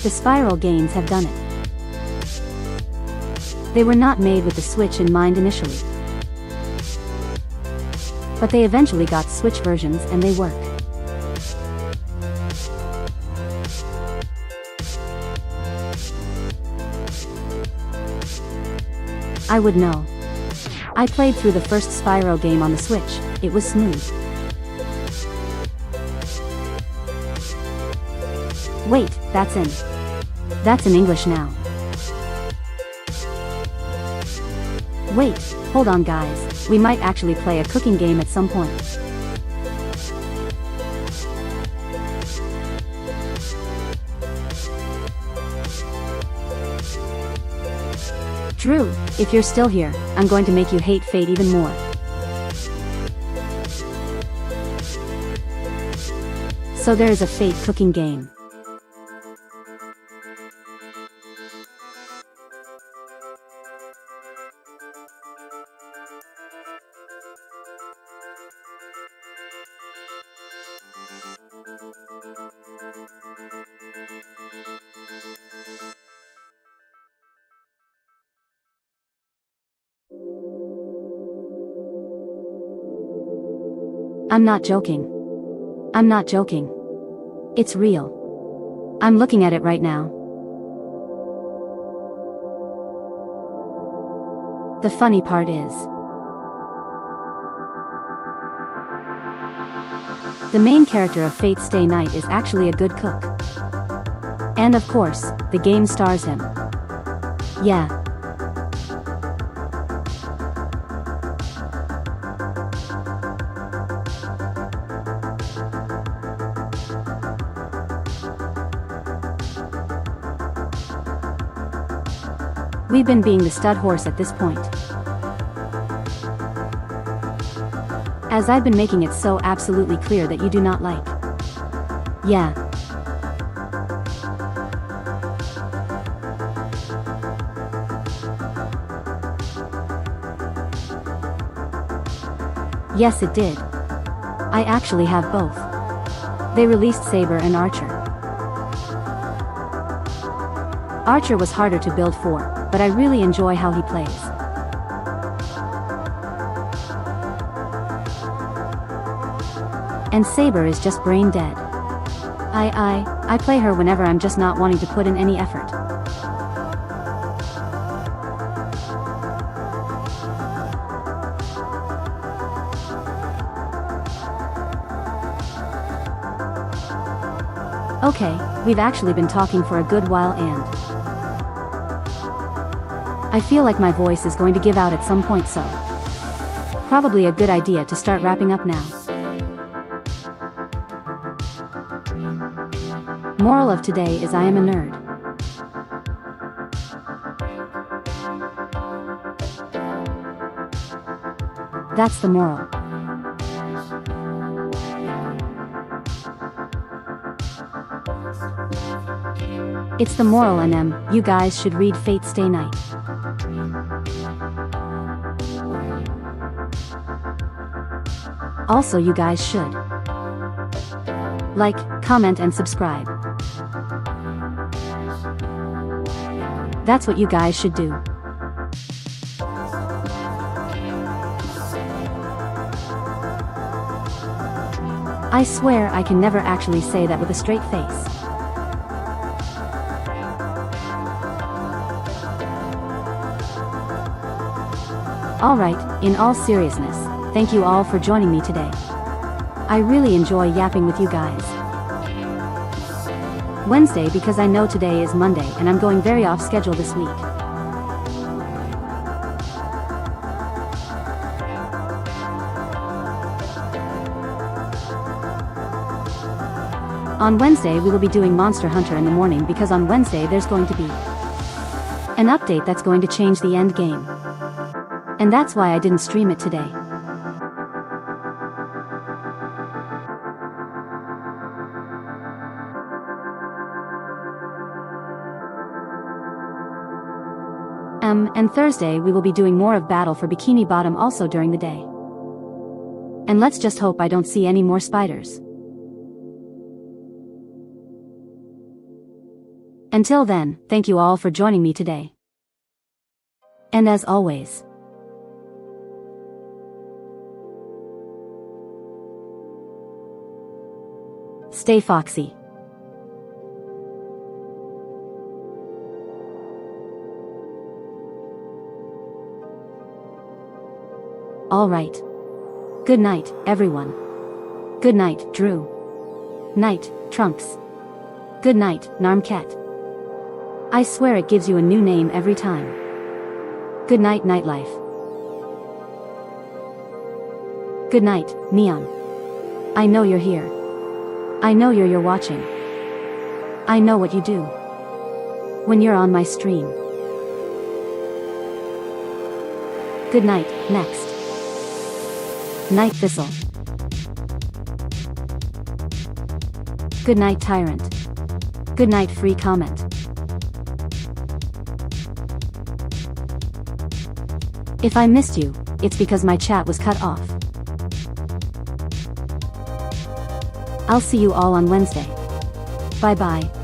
The Spiral games have done it. They were not made with the Switch in mind initially. But they eventually got Switch versions and they work. I would know. I played through the first Spyro game on the Switch, it was smooth. Wait, that's in English now. Wait, hold on guys, we might actually play a cooking game at some point. Drew, if you're still here, I'm going to make you hate Fate even more. So there is a fate cooking game. I'm not joking. I'm not joking. It's real. I'm looking at it right now. The funny part is, the main character of Fate Stay Night is actually a good cook. And of course, the game stars him. Yeah. We've been being the stud horse at this point. As I've been making it so absolutely clear that you do not like. Yeah. Yes, it did. I actually have both. They released Saber and Archer. Archer was harder to build for, but I really enjoy how he plays. And Saber is just brain dead. I play her whenever I'm just not wanting to put in any effort. Okay, we've actually been talking for a good while and I feel like my voice is going to give out at some point, so probably a good idea to start wrapping up now. Moral of today is I am a nerd. That's the moral. It's the moral, and you guys should read Fate Stay Night. Also, you guys should like, comment and subscribe. That's what you guys should do. I swear I can never actually say that with a straight face. Alright, in all seriousness, thank you all for joining me today. I really enjoy yapping with you guys. Wednesday because I know today is Monday and I'm going very off schedule this week. On Wednesday we will be doing Monster Hunter in the morning because on Wednesday there's going to be an update that's going to change the end game. And that's why I didn't stream it today. And Thursday we will be doing more of Battle for Bikini Bottom also during the day. And let's just hope I don't see any more spiders. Until then, thank you all for joining me today. And as always, stay foxy. All right. Good night, everyone. Good night, Drew. Night, Trunks. Good night, Narmket. I swear it gives you a new name every time. Good night, Nightlife. Good night, Neon. I know you're here. I know you're watching. I know what you do when you're on my stream. Good night, next. Night Thistle. Good night, tyrant. Good night, free comment. If I missed you, it's because my chat was cut off. I'll see you all on Wednesday. Bye bye.